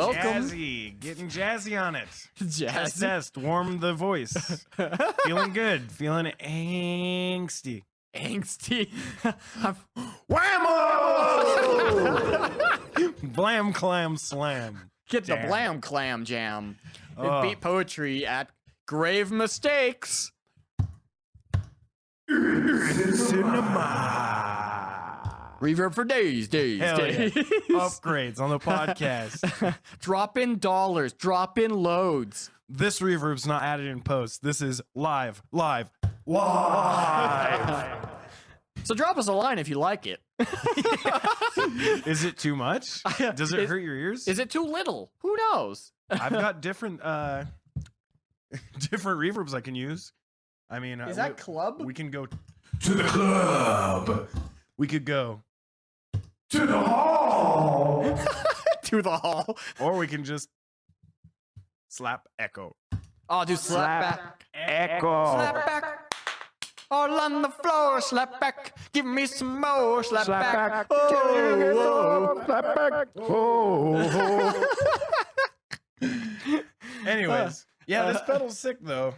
welcome. Jazzy. Getting jazzy on it. Jazzy. Test. Warm the voice. Feeling good. Feeling angsty. Angsty. Whammo! Blam, clam, slam. Get Jam. the blam clam jam. Oh. It beat poetry at grave mistakes. Cinema. Reverb for days. Hell yeah. days. Upgrades on the podcast. Drop in dollars. Drop in loads. This reverb's not added in post. This is live. So drop us a line if you like it. Is it too much? Does it hurt your ears? Is it too little? Who knows? I've got different different reverbs I can use. I mean, Is that club? we can go to the club. We could go to the hall. To the hall. Or we can just slap echo. Oh, do slap back. Echo. Slap back. All on the floor, slap back. Give me some more, slap back. Oh, Slap back. Oh. Anyways, yeah, this pedal's sick though.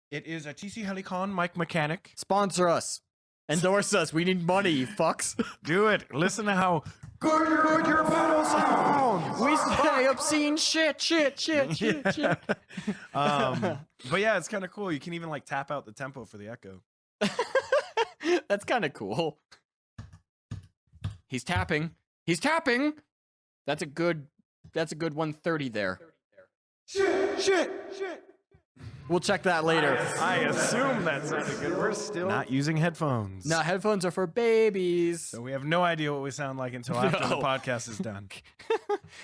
It is a TC Helicon mic mechanic. sponsor us. Endorse us. We need money, you fucks. Do it. Listen to how good your pedal sounds. We say obscene shit. But yeah, it's kind of cool. You can even like tap out the tempo for the echo. That's kind of cool. He's tapping. That's a good 130 there. Shit. We'll check that later. I assume that sounded good. We're still not using headphones. No, headphones are for babies. So we have no idea what we sound like until after the No. podcast is done.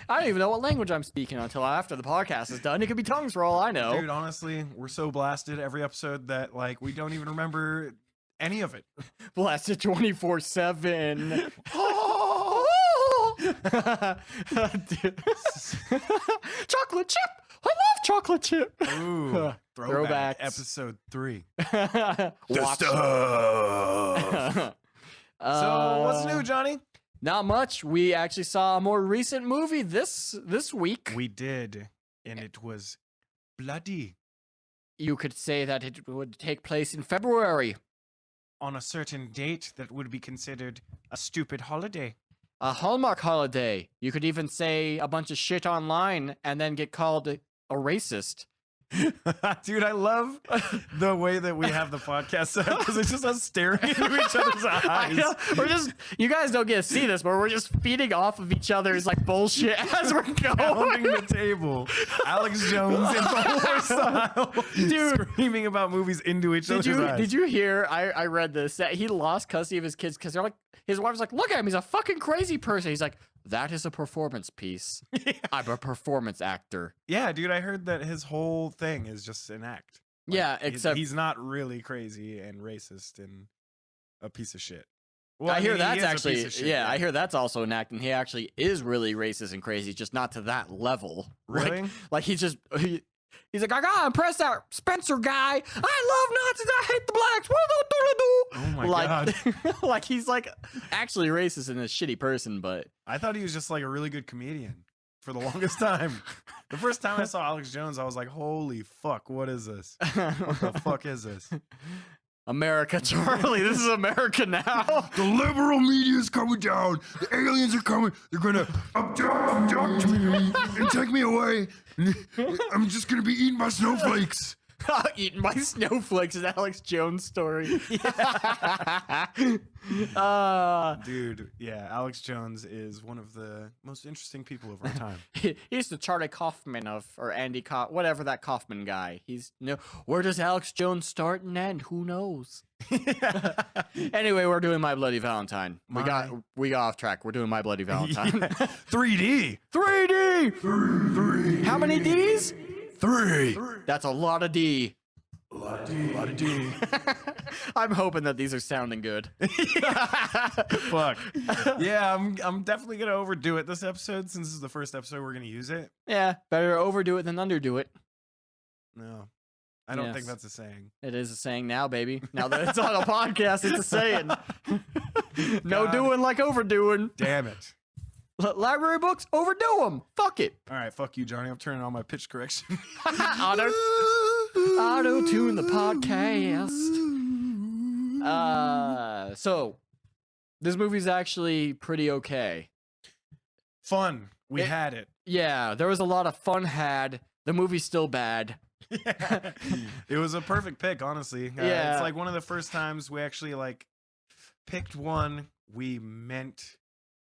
I don't even know what language I'm speaking until after the podcast is done. It could be tongues for all I know. Dude, honestly, we're so blasted every episode that like we don't even remember any of it. Blasted 24/7. Chocolate chip. I love chocolate chip. Ooh, throwback. Throwbacks. Episode 3. Watch. So what's new, Johnny? Not much. We actually saw a more recent movie this week. We did, and it was bloody. You could say that it would take place in February. On a certain date that would be considered a stupid holiday. A Hallmark holiday. You could even say a bunch of shit online and then get called a racist. Dude, I love the way that we have the podcast set up because it's just us staring into each other's eyes. We're just, you guys don't get to see this, but we're just feeding off of each other's like bullshit as we're going. Pounding the table. Alex Jones in Thor style. Dude. Screaming about movies into each other's eyes. Did you hear? I read this that he lost custody of his kids because they're like, his wife's like, look at him, he's a fucking crazy person. He's like, that is a performance piece. Yeah. I'm a performance actor. Yeah, dude, I heard that his whole thing is just an act. Like, Yeah, except he's not really crazy and racist and a piece of shit. Well, I hear mean, he that's is a actually, piece of shit, yeah, I hear that's also an act, and he actually is really racist and crazy, just not to that level. Really? Like he's just, he's like, I gotta impress that Spencer guy. I love Nazis. I hate the blacks. What do I do? Oh my God. God. Like he's like actually racist and a shitty person, but I thought he was just like a really good comedian for the longest time. The first time I saw Alex Jones, I was like, holy fuck, what is this? What the fuck is this? America, Charlie. This is America now. The liberal media is coming down. The aliens are coming. They're gonna abduct me and take me away. I'm just gonna be eating my snowflakes. Eating my snowflakes is Alex Jones' story. Dude, yeah, Alex Jones is one of the most interesting people of our time. He's the Charlie Kaufman or Andy whatever that Kaufman guy. Where does Alex Jones start and end? Who knows? Anyway, we're doing My Bloody Valentine. We got off track. We're doing My Bloody Valentine. Yeah. 3D. 3D. How many D's? 3. That's a lot of D. A lot of D. I'm hoping that these are sounding good. Fuck. Yeah, I'm definitely gonna overdo it this episode since this is the first episode we're gonna use it. Yeah, better overdo it than underdo it. No, I don't think Yes. that's a saying. It is a saying now, baby. Now that it's on a podcast, it's a saying. No God. doing like overdoing. Damn it. Library books, overdo them. Fuck it. All right, fuck you, Johnny. I'm turning on my pitch correction. Auto tune the podcast. So this movie's actually pretty okay. Fun. We had it. Yeah, there was a lot of fun had. The movie's still bad. Yeah. It was a perfect pick, honestly. Yeah. It's like one of the first times we actually like picked one we meant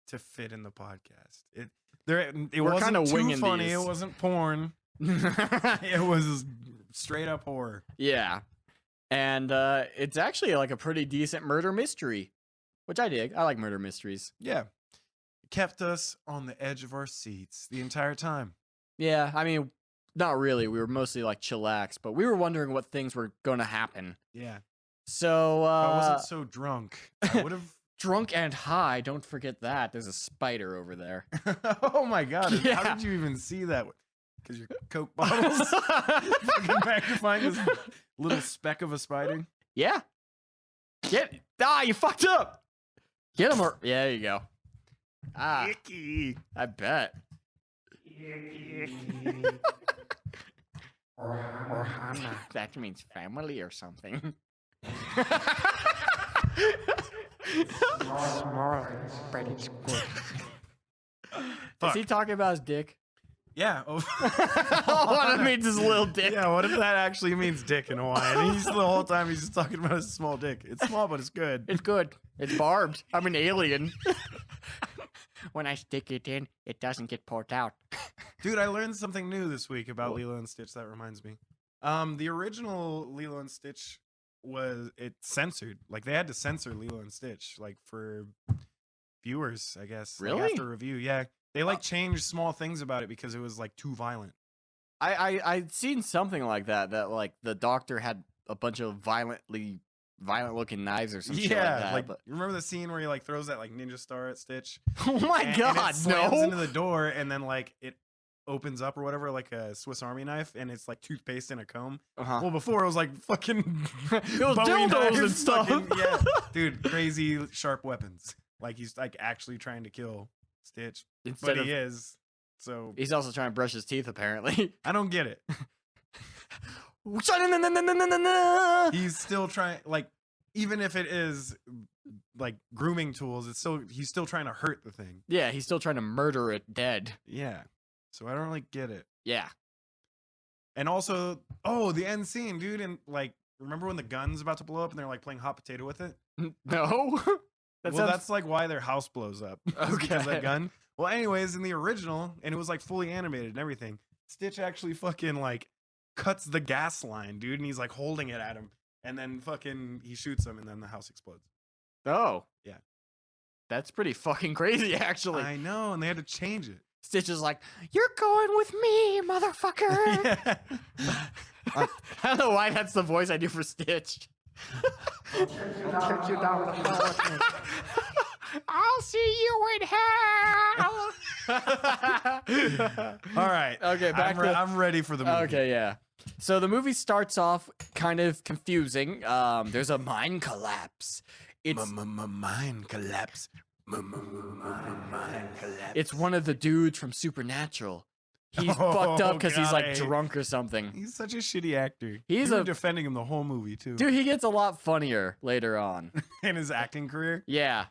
to fit in the podcast. It We're wasn't kinda too winging funny. these. It wasn't porn. It was straight up horror. Yeah. And it's actually like a pretty decent murder mystery, which I dig. I like murder mysteries. Yeah. It kept us on the edge of our seats the entire time. Yeah, I mean, not really. We were mostly like chillax, but we were wondering what things were going to happen. Yeah. So, If I wasn't so drunk, I would have. drunk and high, don't forget that. There's a spider over there. Oh my God. Yeah. How did you even see that? Because your Coke bottles fucking magnifying this little speck of a spider. Yeah. You fucked up. Get him. Yeah, there you go. Ah, Icky. I bet. That means family or something. Is he talking about his dick? Yeah. Oh, what it means is little dick. Yeah, what if that actually means dick in Hawaiian? He's the whole time he's just talking about his small dick. It's small, but it's good. It's good. It's barbed. I'm an alien. When I stick it in, it doesn't get pulled out. Dude, I learned something new this week about Lilo and Stitch. That reminds me. The original Lilo and Stitch was censored. Like they had to censor Lilo and Stitch, like for viewers, I guess. Really? Like, after review, yeah. They like changed small things about it because it was like too violent. I'd seen something like that like the doctor had a bunch of violent looking knives or some shit like that. Like But... you remember the scene where he like throws that like ninja star at Stitch? Oh my And God, it slams into no. the door, and then like it opens up or whatever, like a Swiss Army knife, and it's like toothpaste in a comb. Uh-huh. Well, before it was like fucking It was Bowie dildos and knives, stuff. yeah, dude, crazy sharp weapons. Like he's like actually trying to kill Stitch, Instead but of, he is. So he's also trying to brush his teeth, apparently. I don't get it. He's still trying, like, even if it is like grooming tools, he's still trying to hurt the thing. Yeah, he's still trying to murder it dead. Yeah. So I don't really get it. Yeah. And also, the end scene, dude, and like, remember when the gun's about to blow up and they're like playing hot potato with it? No. That's like why their house blows up. Is because of Okay. that gun. Well, anyways, in the original, and it was like fully animated and everything, Stitch actually fucking like cuts the gas line, dude, and he's like holding it at him, and then fucking he shoots him, and then the house explodes. Oh. Yeah. That's pretty fucking crazy, actually. I know, and they had to change it. Stitch is like, "You're going with me, motherfucker." Yeah. I don't know why that's the voice I do for Stitch. I'll take you down the hall with me. I'll see you in hell. All right. Okay, back to... I'm ready for the movie. Okay, yeah. So the movie starts off kind of confusing. There's a mine collapse. It's Mine collapse. it's one of the dudes from Supernatural. He's Oh, fucked up because he's like God. drunk or something. He's such a shitty actor. He's You were a- defending him the whole movie too. Dude, he gets a lot funnier later on. In his acting career. Yeah.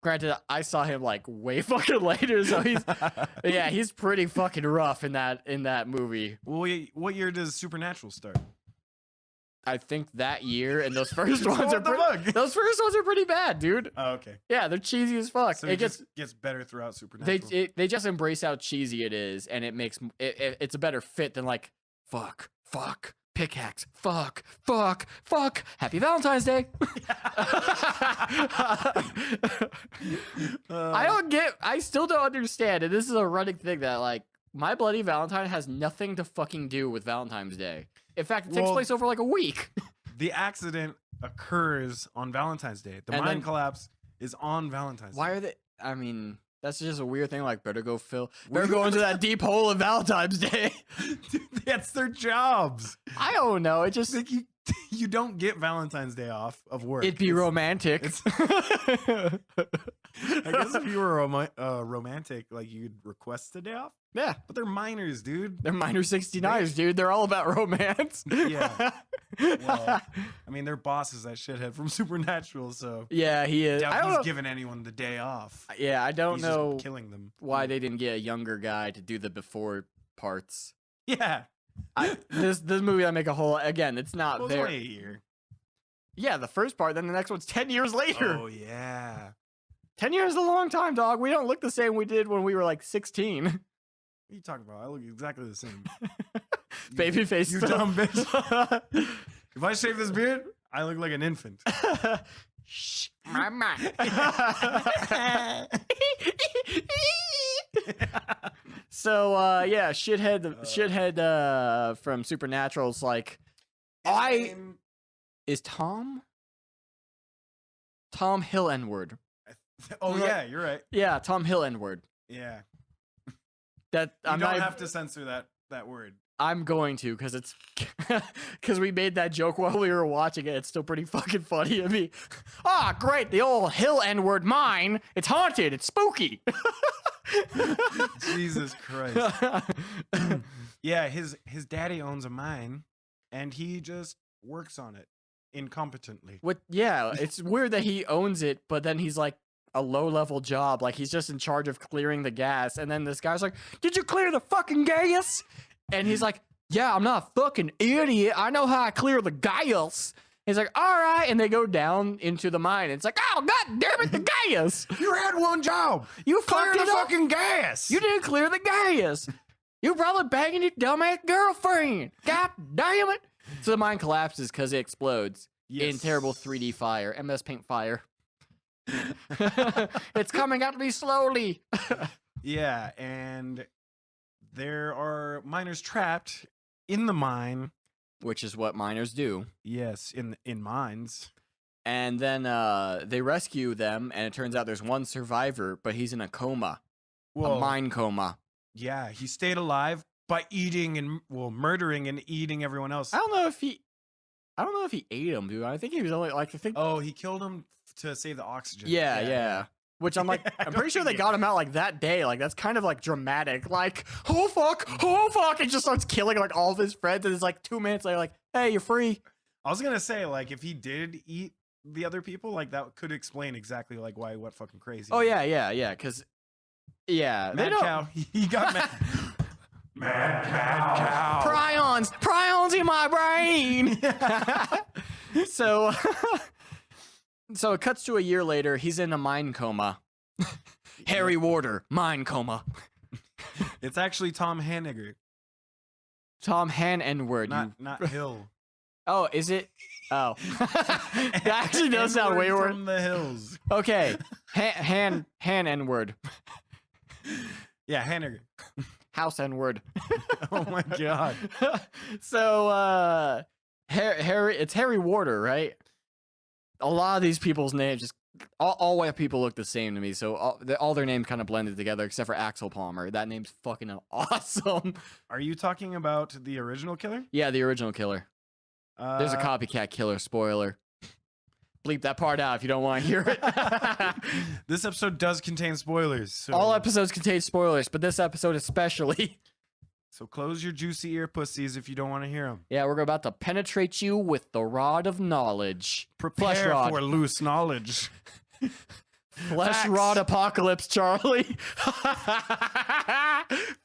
Granted, I saw him like way fucking later, so he's pretty fucking rough in that movie. Well, what year does Supernatural start? I think that year, and those first ones What are the fuck? those first ones are pretty bad, dude. Oh, okay. Yeah, they're cheesy as fuck. So It it gets just gets better throughout Supernatural. they just embrace how cheesy it is, and it makes it's a better fit than like fuck, pickaxe, fuck, happy Valentine's Day. I still don't understand, and this is a running thing that like My Bloody Valentine has nothing to fucking do with Valentine's Day. In fact, it takes Well, place over like a week. The accident occurs on Valentine's Day. The And mine then- collapse is on Valentine's Why Day. are they? I mean, that's just a weird thing. Like, better go into that deep hole of Valentine's Day. Dude, that's their jobs. I don't know. It just Like you don't get Valentine's Day off of work. it'd be romantic. I guess if you were romantic, like you'd request a day off. Yeah, But they're minors, dude. they're minor 69ers, dude. They're all about romance. Yeah. Well, I mean, their boss is that shithead from Supernatural, so yeah, he is. I doubt don't he's know. giving anyone the day off. Yeah, I don't He's know just killing them. why they didn't get a younger guy to do the before parts. Yeah. This movie I make a whole again. It's not Goes very. away a year. Yeah, the first part. Then the next one's 10 years later. Oh yeah. 10 years is a long time, dog. We don't look the same we did when we were like 16. What are you talking about? I look exactly the same. Baby face. You still. dumb bitch. If I shave this beard, I look like an infant. Shh, mama. So yeah, shithead from Supernatural's like, is Tom Hill N-word. Oh yeah, you're right. Yeah, Tom Hill N-word. Yeah. That You I'm don't not have to censor that word. I'm going to because it's because we made that joke while we were watching it. It's still pretty fucking funny to me. Ah, great, the old Hill N-word mine. It's haunted. It's spooky. Jesus Christ. Yeah, his daddy owns a mine, and he just works on it incompetently. What? Yeah, it's weird that he owns it, but then he's like a low-level job. Like he's just in charge of clearing the gas, and then this guy's like, "Did you clear the fucking gas?" And he's like, "Yeah, I'm not a fucking idiot. I know how I clear the gas." He's like, "All right," and they go down into the mine. It's like, "Oh god damn it, the gas! You had one job. You Clear fucked the it up. fucking gas. You didn't clear the gas. You probably banging your dumbass girlfriend. God damn it!" So the mine collapses because it explodes in terrible 3D fire, MS Paint fire. It's coming at me slowly. Yeah, and there are miners trapped in the mine. Which is what miners do. Yes, in mines. And then they rescue them, and it turns out there's one survivor, but he's in a coma, a mine coma. Yeah, he stayed alive by eating and murdering and eating everyone else. I don't know if he ate him, dude. I think he was only like Oh, he killed him to save the oxygen. Yeah. Which I'm like, Yeah, I I'm don't pretty sure think they got him out like that day. Like that's kind of like dramatic. Like, oh fuck, and just starts killing like all of his friends, and it's like 2 minutes later, like, hey, you're free. I was gonna say, like, if he did eat the other people, like that could explain exactly like why he went fucking crazy. Oh yeah, because they Mad don't. cow. He got mad. Mad cow. Prions in my brain. So it cuts to a year later. He's in a mine coma. Harry Warder, mine coma. It's actually Tom Hanniger, Tom Han N-word. not Hill. Oh, is it? Oh, that actually does sound way N-word worse. from the hills. Okay, Han N-word. Yeah, Hanniger. House N-word. Oh my god. So Harry, it's Harry Warder, right? A lot of these people's names just all white people look the same to me, so all their names kind of blended together except for Axel Palmer. That name's fucking awesome. Are you talking about the original killer? Yeah, the original killer. There's a copycat killer. Spoiler. Bleep that part out if you don't want to hear it. This episode does contain spoilers. So, All episodes contain spoilers, but this episode especially. so close your juicy ear pussies if you don't want to hear them. Yeah, we're about to penetrate you with the rod of knowledge. Prepare Flesh rod. for loose knowledge. Flesh Facts. rod apocalypse, Charlie.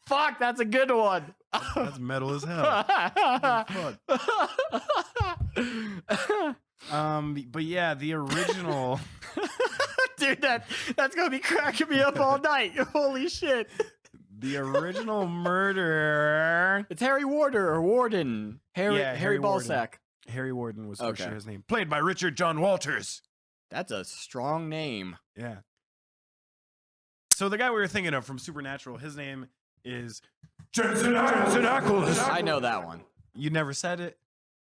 Fuck, that's a good one. That's metal as hell. Fuck. But yeah, the original. Dude, that's gonna be cracking me up all night. Holy shit. The original murderer. It's Harry Warder or Warden. Harry Warden. Ballsack. Harry Warden was for Okay. sure his name. Played by Richard John Walters. That's a strong name. Yeah. So the guy we were thinking of from Supernatural, his name is Jensen Ackles. I know that one. You never said it.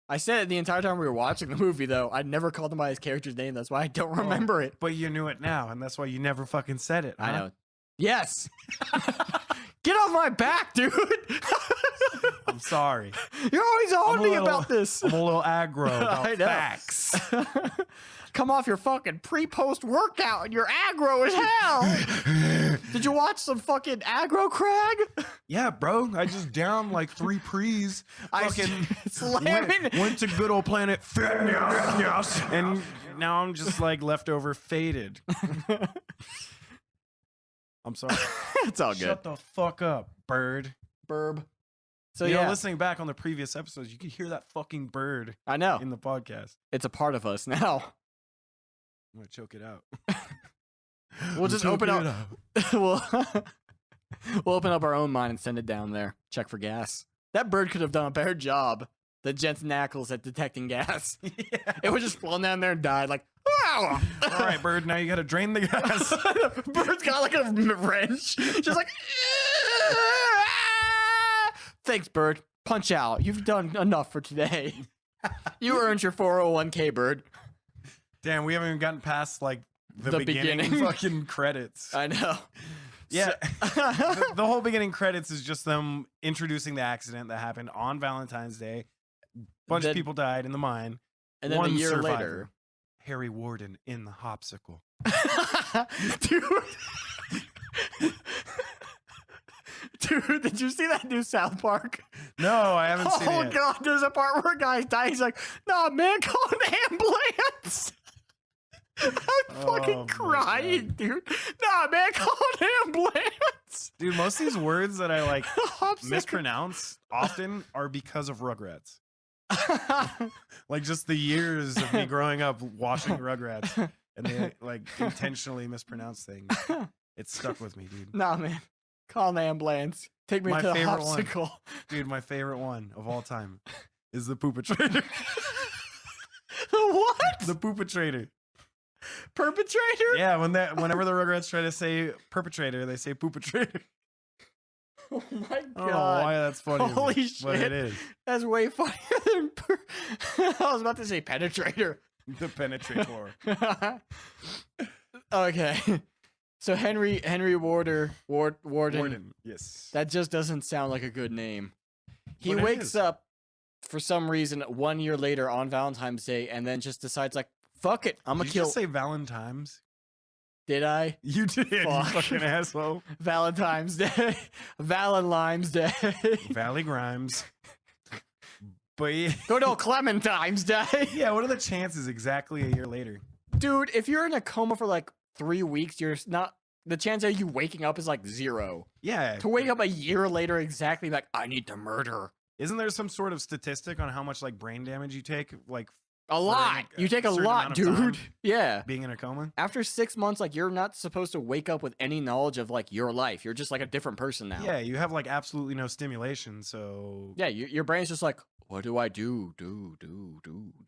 I said it the entire time we were watching the movie, though. I never called him by his character's name. That's why I don't remember it. But you knew it now, and that's why you never fucking said it. I huh? know. Yes. Get off my back, dude. I'm sorry. You're always on me little- about this. I'm a little aggro I about know. facts. Come off your fucking pre-post workout and you're aggro as hell. Did you watch some fucking aggro crag? Yeah, bro. I just downed like 3 prees. I Fucking slamming. went to good old Planet Fitness, and now I'm just like leftover faded. I'm sorry. It's all good. Shut the fuck up, bird. Burb. So You yeah, know, listening back on the previous episodes, you could hear that fucking bird I know. in the podcast. It's a part of us now. I'm gonna choke it out. We'll just open up. we'll open up our own mine and send it down there. Check for gas. That bird could have done a better job than Jensen Ackles at detecting gas. Yeah. It would just flown down there and died like, wow. All right, bird. Now you gotta drain the gas. Bird's got like a wrench. Just like, thanks, bird. Punch out. You've done enough for today. You earned your 401k, bird. Damn, we haven't even gotten past like the beginning. beginning fucking credits. I know. Yeah, the whole beginning credits is just them introducing the accident that happened on Valentine's Day. Bunch Then- of people died in the mine. And then One a year survivor. later. Harry Warden in the hopsicle. Dude, did you see that new South Park? No, I haven't seen Oh it. god, there's a part where a guy's dying. He's like, nah, man, call an ambulance. I'm fucking my crying, dude. Nah, man, call an ambulance. Dude, most of these words that I like I'm sick. mispronounce often are because of Rugrats. Like just the years of me growing up watching Rugrats, and they like intentionally mispronounce things. It stuck with me, dude. Nah, man, call an ambulance. Take me My to the favorite one. hopsicle. Dude, my favorite one of all time is the poopatrator. What? The poopatrator. Perpetrator? Yeah, whenever the Rugrats try to say perpetrator, they say poopatrator. Oh my I don't know god. why that's funny. to me, Holy but shit. it is. That's way funnier than I was about to say penetrator. The penetrator. Okay. So Henry Warden. Warden. Yes. That just doesn't sound like a good name. He But it wakes is. up for some reason 1 year later on Valentine's Day and then just decides like, fuck it, I'm Did gonna you kill. just say Valentine's? Did I? You did, you Fuck. fucking asshole. Valentine's Day. Valentine's Day. Valley Grimes. But yeah, Good old Clementine's Day. yeah, what are the chances exactly a year later? Dude, if you're in a coma for like 3 weeks, you're not. The chance of you waking up is like 0. Yeah. To wake up a year later, exactly like I need to murder. Isn't there some sort of statistic on how much like brain damage you take, like A lot. like, You take a certain lot, amount of time? dude. Yeah. being in a coma? After 6 months, like you're not supposed to wake up with any knowledge of like your life. You're just like a different person now. Yeah, you have like absolutely no stimulation, so Yeah. Your brain's just like, what do I do?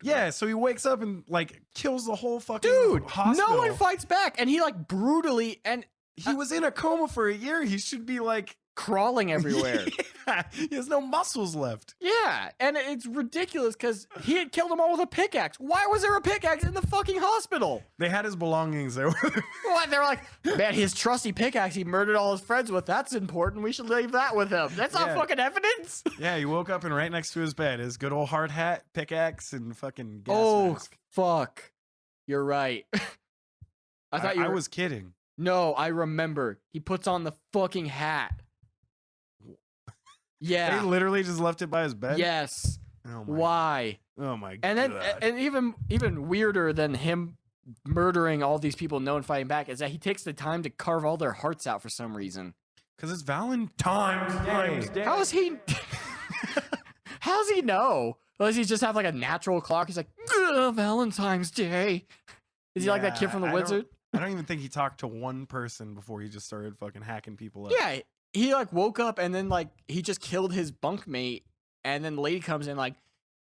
yeah. So he wakes up and like kills the whole fucking Dude, hospital. no one fights back, and he like brutally and He was in a coma for a year. He should be like crawling everywhere. Yeah, he has no muscles left. Yeah, and it's ridiculous because he had killed them all with a pickaxe. Why was there a pickaxe in the fucking hospital? They had his belongings there. What? They were like, man, his trusty pickaxe he murdered all his friends with. That's important. We should leave that with him. That's not Yeah. fucking evidence. Yeah, he woke up and right next to his bed, his good old hard hat, pickaxe, and fucking gas Oh, mask. fuck. You're right. I thought you I were... was kidding. No, I remember. He puts on the fucking hat. They Yeah. literally just left it by his bed. Yes. Oh my. Why? Oh my. And then, God. and even weirder than him murdering all these people, no one fighting back, is that he takes the time to carve all their hearts out for some reason. Because it's Valentine's Day. How is he? How's he know? Does he just have like a natural clock? He's like, Valentine's Day. Is he like that kid from The I don't- Wizard? I don't even think he talked to one person before he just started fucking hacking people up. Yeah, he like woke up and then like he just killed his bunkmate, and then the lady comes in like,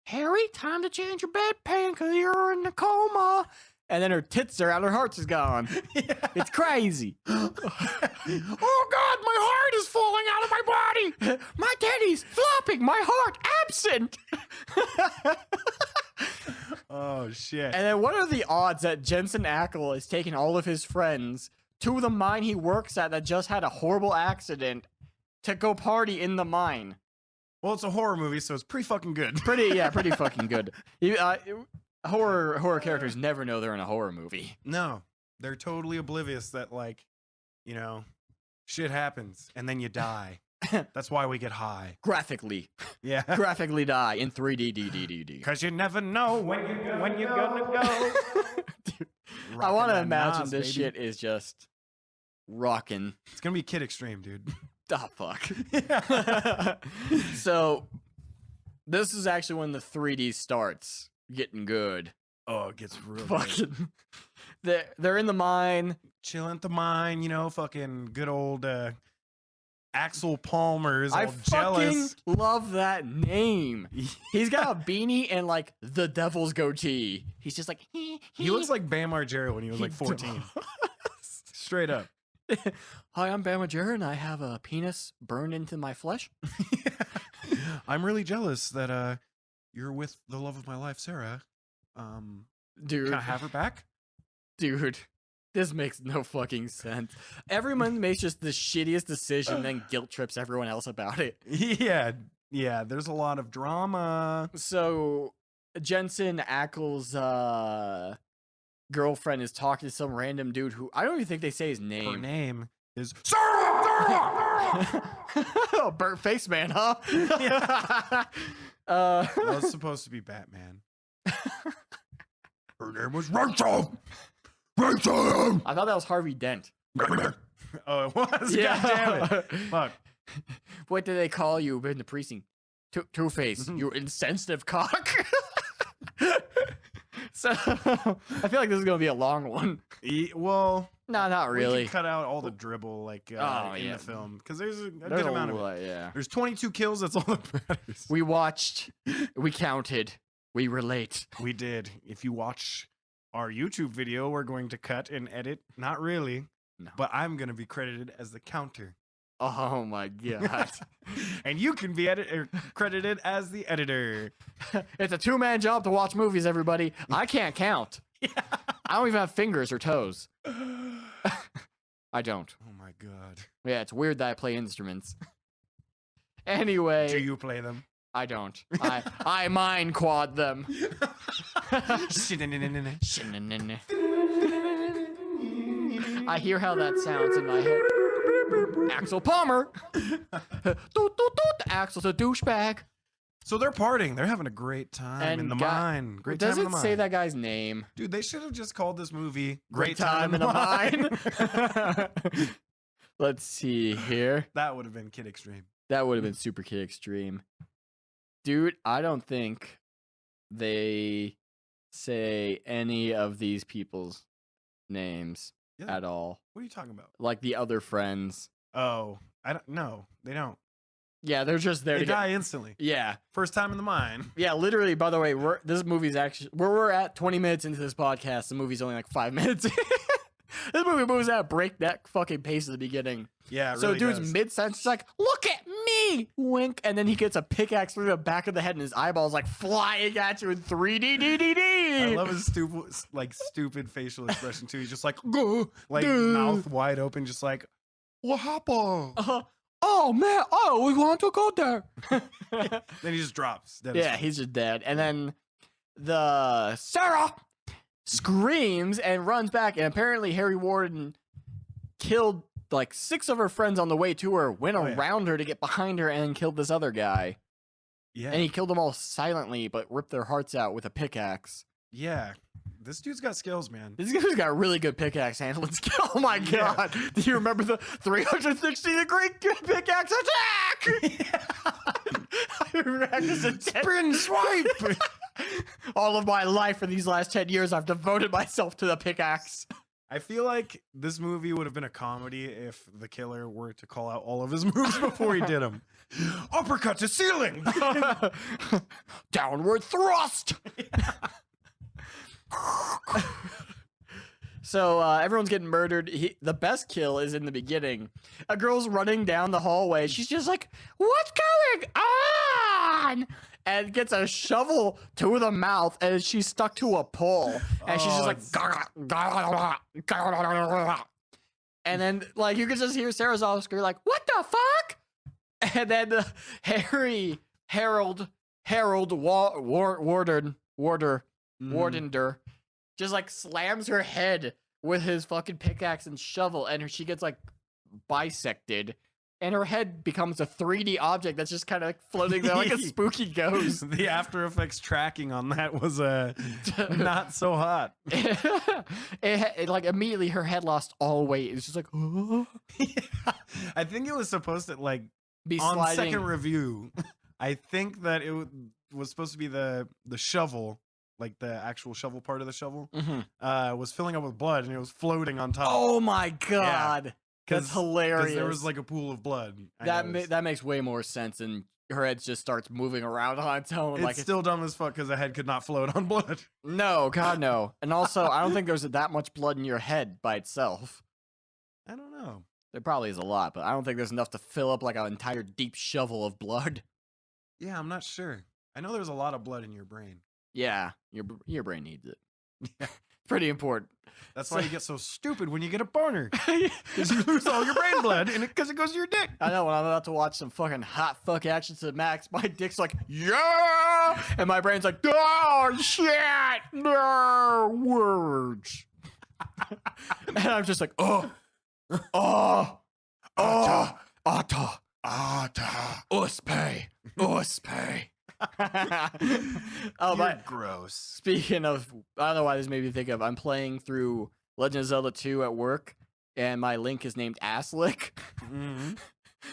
Harry, time to change your bedpan because you're in a coma. And then her tits are out, her heart is gone. It's crazy. Oh God, my heart is falling out of my body. My titties flopping, my heart absent. Oh shit. And then what are the odds that Jensen Ackles is taking all of his friends to the mine he works at that just had a horrible accident to go party in the mine. Well, it's a horror movie, so it's pretty fucking good. Pretty fucking good. Horror characters never know they're in a horror movie. No, they're totally oblivious that, like, you know, shit happens and then you die. That's why we get high. Graphically die in 3D. Because you never know when you're gonna go. Dude, I want to imagine this shit is just rocking. It's gonna be Kid Extreme, dude. Oh, fuck. So, this is actually when the 3D starts getting good. Oh, it gets real good. Fucking, they're in the mine. Chilling at the mine, you know, fucking good old Axel Palmer's all I jealous. fucking love that name. He's got a beanie and like the devil's goatee. He's just like He looks like Bam Margera when he was like 14. Straight up. Hi, I'm Bam Margera and I have a penis burned into my flesh. I'm really jealous that you're with the love of my life, Sarah. Dude, Can I have her back? Dude, this makes no fucking sense. Everyone makes just the shittiest decision, then guilt trips everyone else about it. Yeah. There's a lot of drama. So, Jensen Ackles' girlfriend is talking to some random dude who I don't even think they say his name. Her name is Sarah. Oh, burnt face man, huh? That was supposed to be Batman. Her name was Rachel. Rachel. I thought that was Harvey Dent. Oh, it was. Yeah. God damn it. Fuck. What do they call you in the precinct? Two-Face, you insensitive cock. So I feel like this is gonna be a long one. Well, No, not really. We can cut out all the dribble like in the film because there's a good amount of it. Yeah. There's 22 kills. That's all that matters. We watched. We counted. We relate. We did. If you watch our YouTube video, we're going to cut and edit. Not really, No. but I'm going to be credited as the counter. Oh my god. And you can be credited as the editor. It's a two-man job to watch movies, everybody. I can't count. Yeah. I don't even have fingers or toes. I don't. Oh my god. Yeah, it's weird that I play instruments. Anyway. Do you play them? I don't. I mind quad them. I hear how that sounds in my head. Axel Palmer. Axel's a douchebag. So they're partying. They're having a great time in the mine. Great time in the mine. Does it say that guy's name? Dude, they should have just called this movie Great Time in the Mine. Let's see here. That would have been Kid Extreme. That would have been Super Kid Extreme. Dude, I don't think they say any of these people's names at all. What are you talking about? Like the other friends. Oh, I don't. No, they don't. Yeah, they're just there They to die instantly. Yeah. First time in the mine. Yeah, literally, by the way, this movie's actually... we're at 20 minutes into this podcast. The movie's only like 5 minutes. This movie moves at a breakneck fucking pace at the beginning. Yeah, it so really dude's does. mid-sentence, he's like, look at me! Wink. And then he gets a pickaxe through the back of the head and his eyeballs like flying at you in 3D. I love his stupid facial expression too. He's just like, mouth wide open, just like, what happened? Oh man, we want to go there. Then he just drops. Yeah, he's just dead. And then the Sarah screams and runs back, and apparently Harry Warden killed like 6 of her friends on the way to her, went around her to get behind her, and then killed this other guy. Yeah. And he killed them all silently, but ripped their hearts out with a pickaxe. Yeah. This dude's got skills, man. This guy's got really good pickaxe handling skill. Oh my god. Do you remember the 360-degree pickaxe attack? Yeah. Sprint swipe! All of my life for these last 10 years, I've devoted myself to the pickaxe. I feel like this movie would have been a comedy if the killer were to call out all of his moves before he did them. Uppercut to ceiling! Downward thrust! So everyone's getting murdered. The best kill is in the beginning. A girl's running down the hallway. She's just like, what's going on? And gets a shovel to the mouth, and she's stuck to a pole. And she's just like, and then like you can just hear Sarah's off screen like, what the fuck? And then Harold Wardender just like slams her head with his fucking pickaxe and shovel, and she gets like bisected, and her head becomes a 3D object that's just kind of like floating there like a spooky ghost. The After Effects tracking on that was not so hot. it like immediately her head lost all weight. It was just like, oh. Yeah. I think it was supposed to like Be on sliding. second review. I think that it was supposed to be the shovel, like the actual shovel part of the shovel, was filling up with blood and it was floating on top. Oh my god, that's 'Cause hilarious. there was like a pool of blood. That makes way more sense, and her head just starts moving around on its own. It's like still dumb as fuck because the head could not float on blood. no, god no. And also, I don't think there's that much blood in your head by itself. I don't know. There probably is a lot, but I don't think there's enough to fill up like an entire deep shovel of blood. Yeah, I'm not sure. I know there's a lot of blood in your brain. Yeah, your brain needs it. Yeah. Pretty important. That's why you get so stupid when you get a boner. Because you lose all your brain blood because it goes to your dick. I know, when I'm about to watch some fucking hot fuck action to the max, my dick's like, yeah! And my brain's like, oh, shit! No words. And I'm just like, oh, Ata, Uspe. Oh, but Gross. speaking of, I don't know why this made me think of, I'm playing through Legend of Zelda 2 at work, and my Link is named Asslick. Mm-hmm.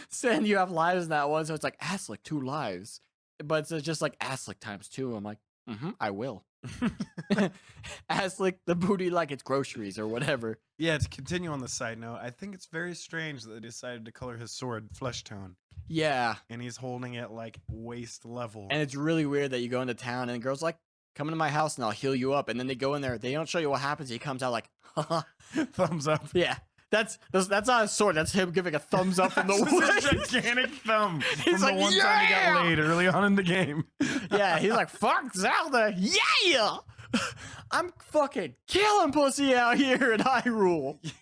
So then you have lives in that one, so it's like Asslick, 2 lives. But it's just like Asslick times 2. I'm like, I will. Asslick the booty like it's groceries or whatever. Yeah, to continue on the side note, I think it's very strange that they decided to color his sword flesh tone. Yeah. And he's holding it like waist level. And it's really weird that you go into town and the girl's like, come into my house and I'll heal you up. And then they go in there, they don't show you what happens. He comes out like, haha. Thumbs up. Yeah. That's not a sword. That's him giving a thumbs up from the It's wood. a gigantic thumb He's from like, the one time he "Yeah!" got laid early on in the game. Yeah, he's like, fuck Zelda. Yeah! I'm fucking killing pussy out here in Hyrule. Dude,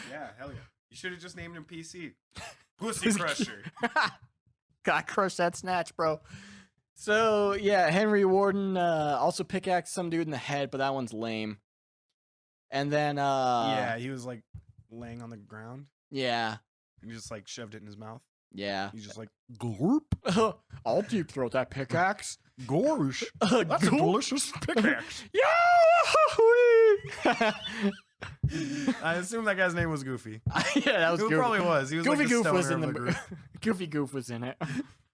yeah, hell yeah. You should have just named him PC. Pussy Crusher. God, crush that snatch, bro. So, yeah, Henry Warden also pickaxed some dude in the head, but that one's lame. And then, yeah, he was like laying on the ground yeah, and he just like shoved it in his mouth. yeah. He's just like, glorp. I'll deep throat that pickaxe. Gorsh. That's a delicious pickaxe. Yeah! I assume that guy's name was Goofy. Yeah, that was Who Goofy. probably was. He was Goofy like the Goof was stoner in of the group. Goofy Goof was in it.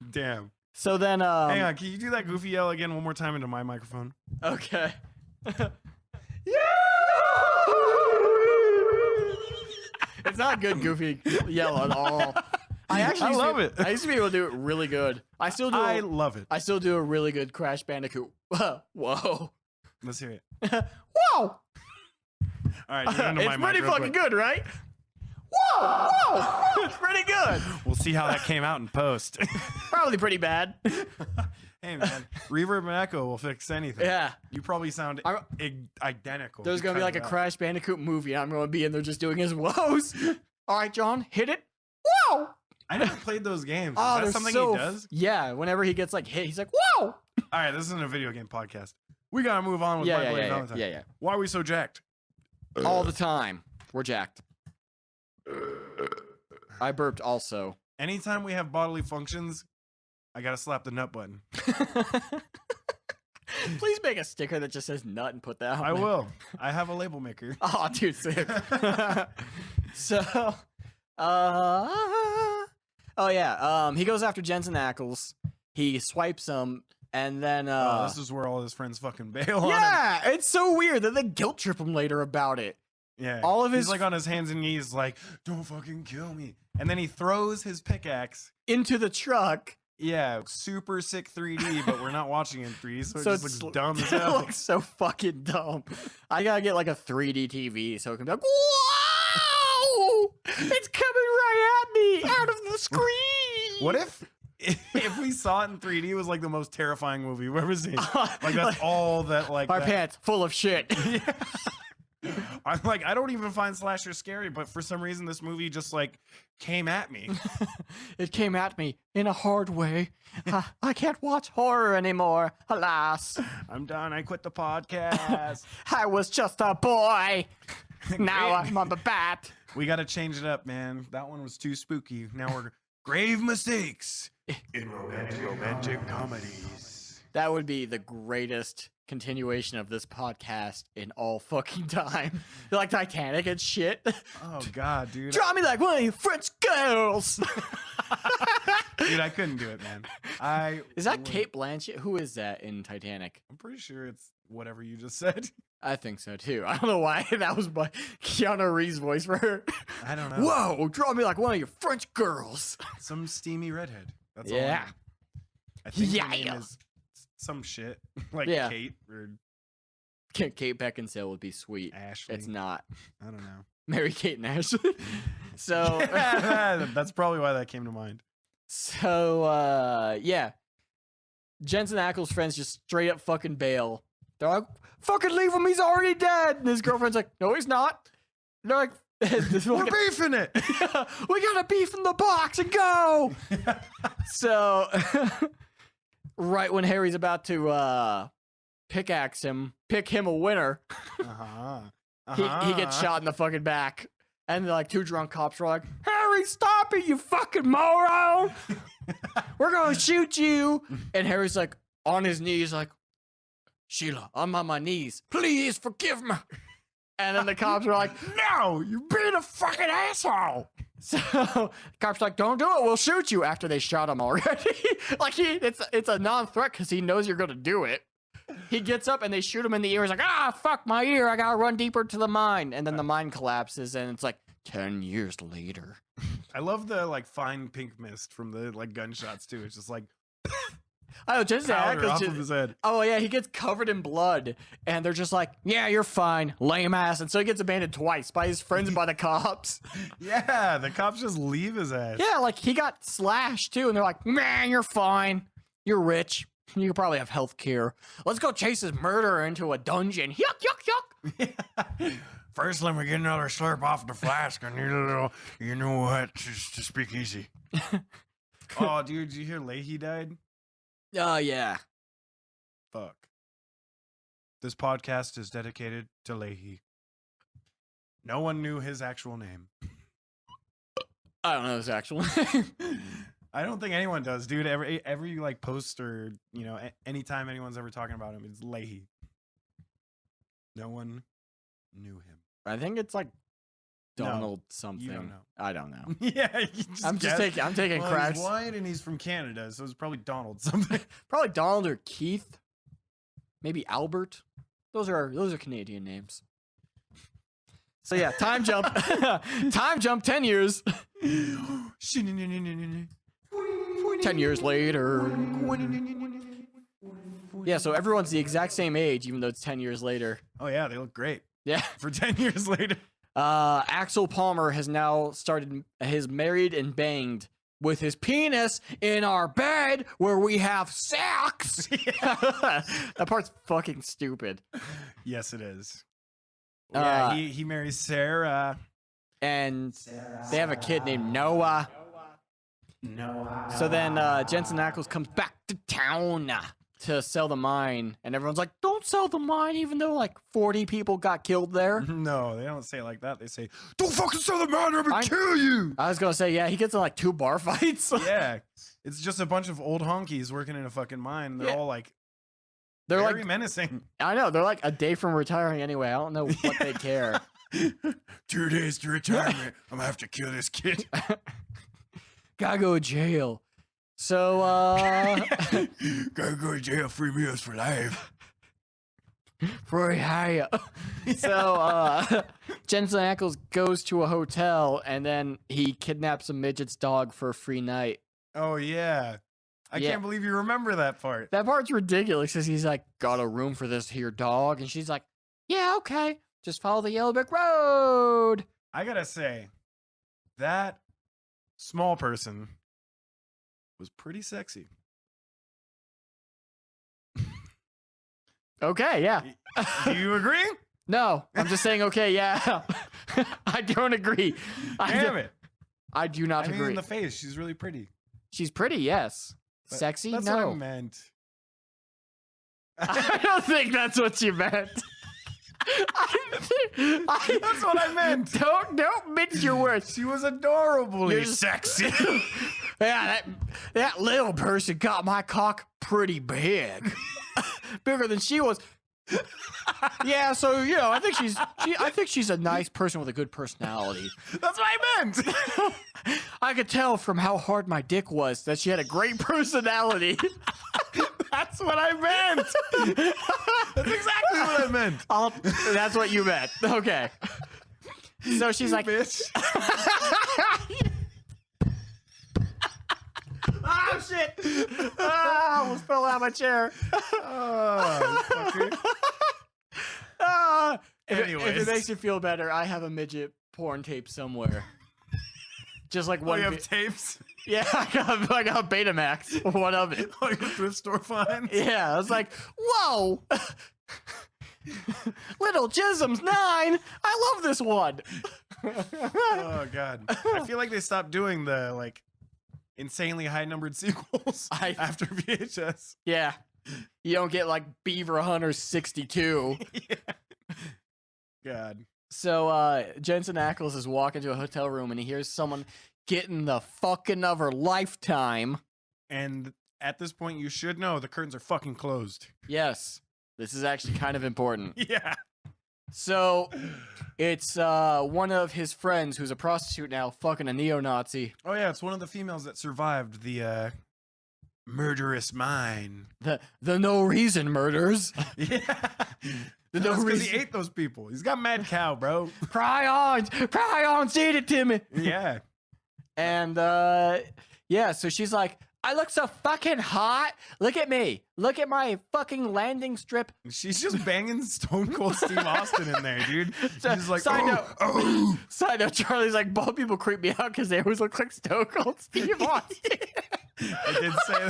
Damn. So then, Hang on, can you do that Goofy yell again one more time into my microphone? Okay. It's not a good Goofy yell at all. I love it. I used to be able to do it really good. I still do. I love it. I still do a really good Crash Bandicoot. Whoa. Let's hear it. Whoa. All right, do it into It's my pretty mic real fucking quick. good, right? Whoa. It's pretty good. We'll see how that came out in post. Probably pretty bad. Hey man, reverb and echo will fix anything. Yeah. You probably sound identical. There's gonna be like a Crash Bandicoot movie. I'm gonna be in there just doing his woes. All right, John, hit it. Whoa. I never played those games. Oh, Is they're that something so he does? Yeah, whenever he gets like hit, he's like, whoa. All right, this isn't a video game podcast. We gotta move on with My Bloody Valentine. yeah. Why are we so jacked? All the time. We're jacked. I burped also. Anytime we have bodily functions, I gotta slap the nut button. Please make a sticker that just says nut and put that on I there. will. I have a label maker. Oh, dude, sick. So, oh yeah, he goes after Jensen Ackles. He swipes him, and then This is where all his friends fucking bail on him. yeah, it's so weird that they guilt trip him later about it. Yeah. All of his He's like on his hands and knees, like, don't fucking kill me. And then he throws his pickaxe. into the truck. Yeah, super sick 3D, but we're not watching in 3D, so it So just it's looks dumb as It hell. looks so fucking dumb. I gotta get like a 3D TV so it can be like, whoa! It's coming right at me out of the screen. What if we saw it in 3D, it was like the most terrifying movie we've ever seen. Like that's all that like Our that, pants full of shit. I'm like, I don't even find slasher scary, but for some reason this movie just like came at me. It came at me in a hard way. I can't watch horror anymore, alas. I'm done. I quit the podcast. I was just a boy. Now I'm on the bat. We got to change it up, man. That one was too spooky. Now we're grave mistakes in romantic comedies. That would be the greatest continuation of this podcast in all fucking time. Like Titanic and shit. Oh God, dude. Draw me like one of you French girls. Dude, I couldn't do it, man. Is that Kate Blanchett? Who is that in Titanic? I'm pretty sure it's whatever you just said. I think so too. I don't know why that was my Keanu Reeves voice for her. I don't know. Whoa, draw me like one of your French girls. Some steamy redhead. That's Yeah. all. I think Yeah. her name is some shit like Yeah. Kate or Kate Beckinsale would be sweet. Ashley. It's not. I don't know. Mary Kate and Ashley. So That's probably why that came to mind. So yeah. Jensen Ackles' friends just straight up fucking bail. They're like, fucking leave him, he's already dead. And his girlfriend's like, no, he's not. And they're like, We're beefing it. we gotta beef in the box and go. So right when Harry's about to pick him a winner, he gets shot in the fucking back. And like two drunk cops are like, Harry, stop it, you fucking moron. We're gonna shoot you. And Harry's like on his knees, like, Sheila, I'm on my knees. Please forgive me. And then the cops are like, no, you're being a fucking asshole. So the cops are like, don't do it. We'll shoot you after they shot him already. Like it's a non-threat because he knows you're going to do it. He gets up and they shoot him in the ear. He's like, fuck my ear. I got to run deeper to the mine. And then the mine collapses and it's like 10 years later. I love the like fine pink mist from the like gunshots too. It's just like Oh, just powder off of his head. Oh yeah, he gets covered in blood, and they're just like, "Yeah, you're fine, lame ass." And so he gets abandoned twice by his friends and by the cops. Yeah, the cops just leave his ass. Yeah, like he got slashed too, and they're like, "Man, you're fine. You're rich. You probably have health care. Let's go chase this murderer into a dungeon." Yuck, yuck, yuck. First, let me get another slurp off the flask. I need a little, you know what, just to speak easy. Oh, dude, did you hear Leahy died? Oh yeah. Fuck. This podcast is dedicated to Leahy. No one knew his actual name. I don't know his actual name. I don't think anyone does, dude. Every like post or anytime anyone's ever talking about him, it's Leahy. No one knew him. I think it's like Donald No, something. you don't know. I don't know. Yeah, you just I'm taking well, cracks. He's white and he's from Canada, so it's probably Donald something. Probably Donald or Keith. Maybe Albert. Those are Canadian names. So yeah, time jump. Time jump 10 years. 10 years later. Yeah, so everyone's the exact same age, even though it's 10 years later. Oh yeah, they look great Yeah. for 10 years later. Axel Palmer has now started his married and banged with his penis in our bed where we have sex. That part's fucking stupid. Yes, it is. Yeah, Uh, he marries Sarah. And they have a kid named Noah. So then Jensen Ackles comes back to town to sell the mine, and everyone's like, don't sell the mine, even though like 40 people got killed there. No, they don't say it like that. They say, Don't fucking sell the man or I'm gonna kill you! I was gonna say, yeah, he gets in like 2 bar fights. yeah, it's just a bunch of old honkies working in a fucking mine. They're Yeah. all like They're very like, menacing. I know, they're like a day from retiring anyway. I don't know what they care. 2 days to retirement. I'm gonna have to kill this kid. Gotta go to jail. So, Gotta go to jail, free meals for life. free hire. So, Jensen Ackles goes to a hotel and then he kidnaps a midget's dog for a free night. Oh yeah, I Yeah. can't believe you remember that part. That part's ridiculous because he's like, got a room for this here dog. And she's like, yeah, okay. Just follow the yellow brick road. I gotta say, that small person was pretty sexy. Okay, yeah. Do you agree? No, I'm just saying, okay, yeah. I don't agree. Damn it. I do not I mean, agree. in the face, she's really pretty. She's pretty, yes. But Sexy? That's No. what I meant. I don't think that's what you meant. That's what I meant. Don't mince your words. She was adorably You're just- sexy. Yeah, that little person got my cock pretty big. Bigger than she was. Yeah, so I think she's a nice person with a good personality. That's what I meant. I could tell from how hard my dick was that she had a great personality. That's what I meant. That's exactly what I meant. That's what you meant. Okay. So she's like, bitch. oh shit! I almost fell out of my chair. Oh, fucker. If Anyways. it makes you feel better, I have a midget porn tape somewhere. Just like one. You have tapes? Yeah, I got Betamax. One of it. Oh, your thrift store finds? Yeah, I was like, whoa! Little Jism's 9. I love this one. Oh, God. I feel like they stopped doing the, like, insanely high-numbered sequels after VHS. Yeah. You don't get like Beaver Hunter 62. Yeah. God. So Jensen Ackles is walking to a hotel room and he hears someone getting the fucking of her lifetime. And at this point, you should know the curtains are fucking closed. Yes. This is actually kind of important. Yeah. So it's one of his friends who's a prostitute now fucking a neo-Nazi. Oh, yeah, it's one of the females that survived the murderous mine. The no reason murders. Yeah. The That's no 'cause reason. he ate those people. He's got mad cow, bro. Pry on, feed it to me. Yeah. And yeah, so she's like, I look so fucking hot. Look at me. Look at my fucking landing strip. She's just banging Stone Cold Steve Austin in there, dude. She's like, Side note, Oh, side note, Charlie's like, bald people creep me out because they always look like Stone Cold Steve Austin. I did say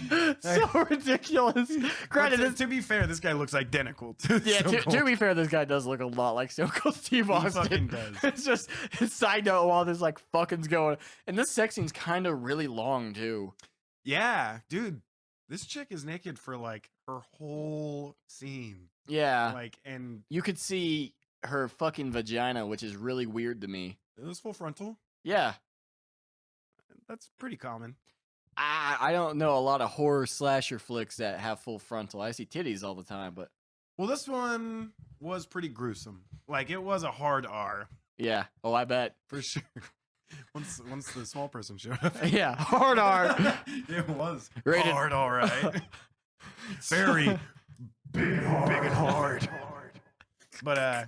that. So ridiculous. Granted, But to be fair, this guy looks identical to yeah, Stone to Cold. be fair, this guy does look a lot like Stone Cold Steve He Austin. fucking does. It's just, side note, while this like fucking's going, and this sex scene's kind of really long too. Yeah, dude. This chick is naked for like her whole scene. Yeah. Like, and You could see her fucking vagina, which is really weird to me. it was full frontal. Yeah. That's pretty common. I don't know a lot of horror slasher flicks that have full frontal. I see titties all the time, but Well, this one was pretty gruesome. Like, it was a hard R yeah. Oh, I bet. for sure. Once the small person showed up. Yeah. Hard R. It was Rated- hard, all right. Very big and hard. But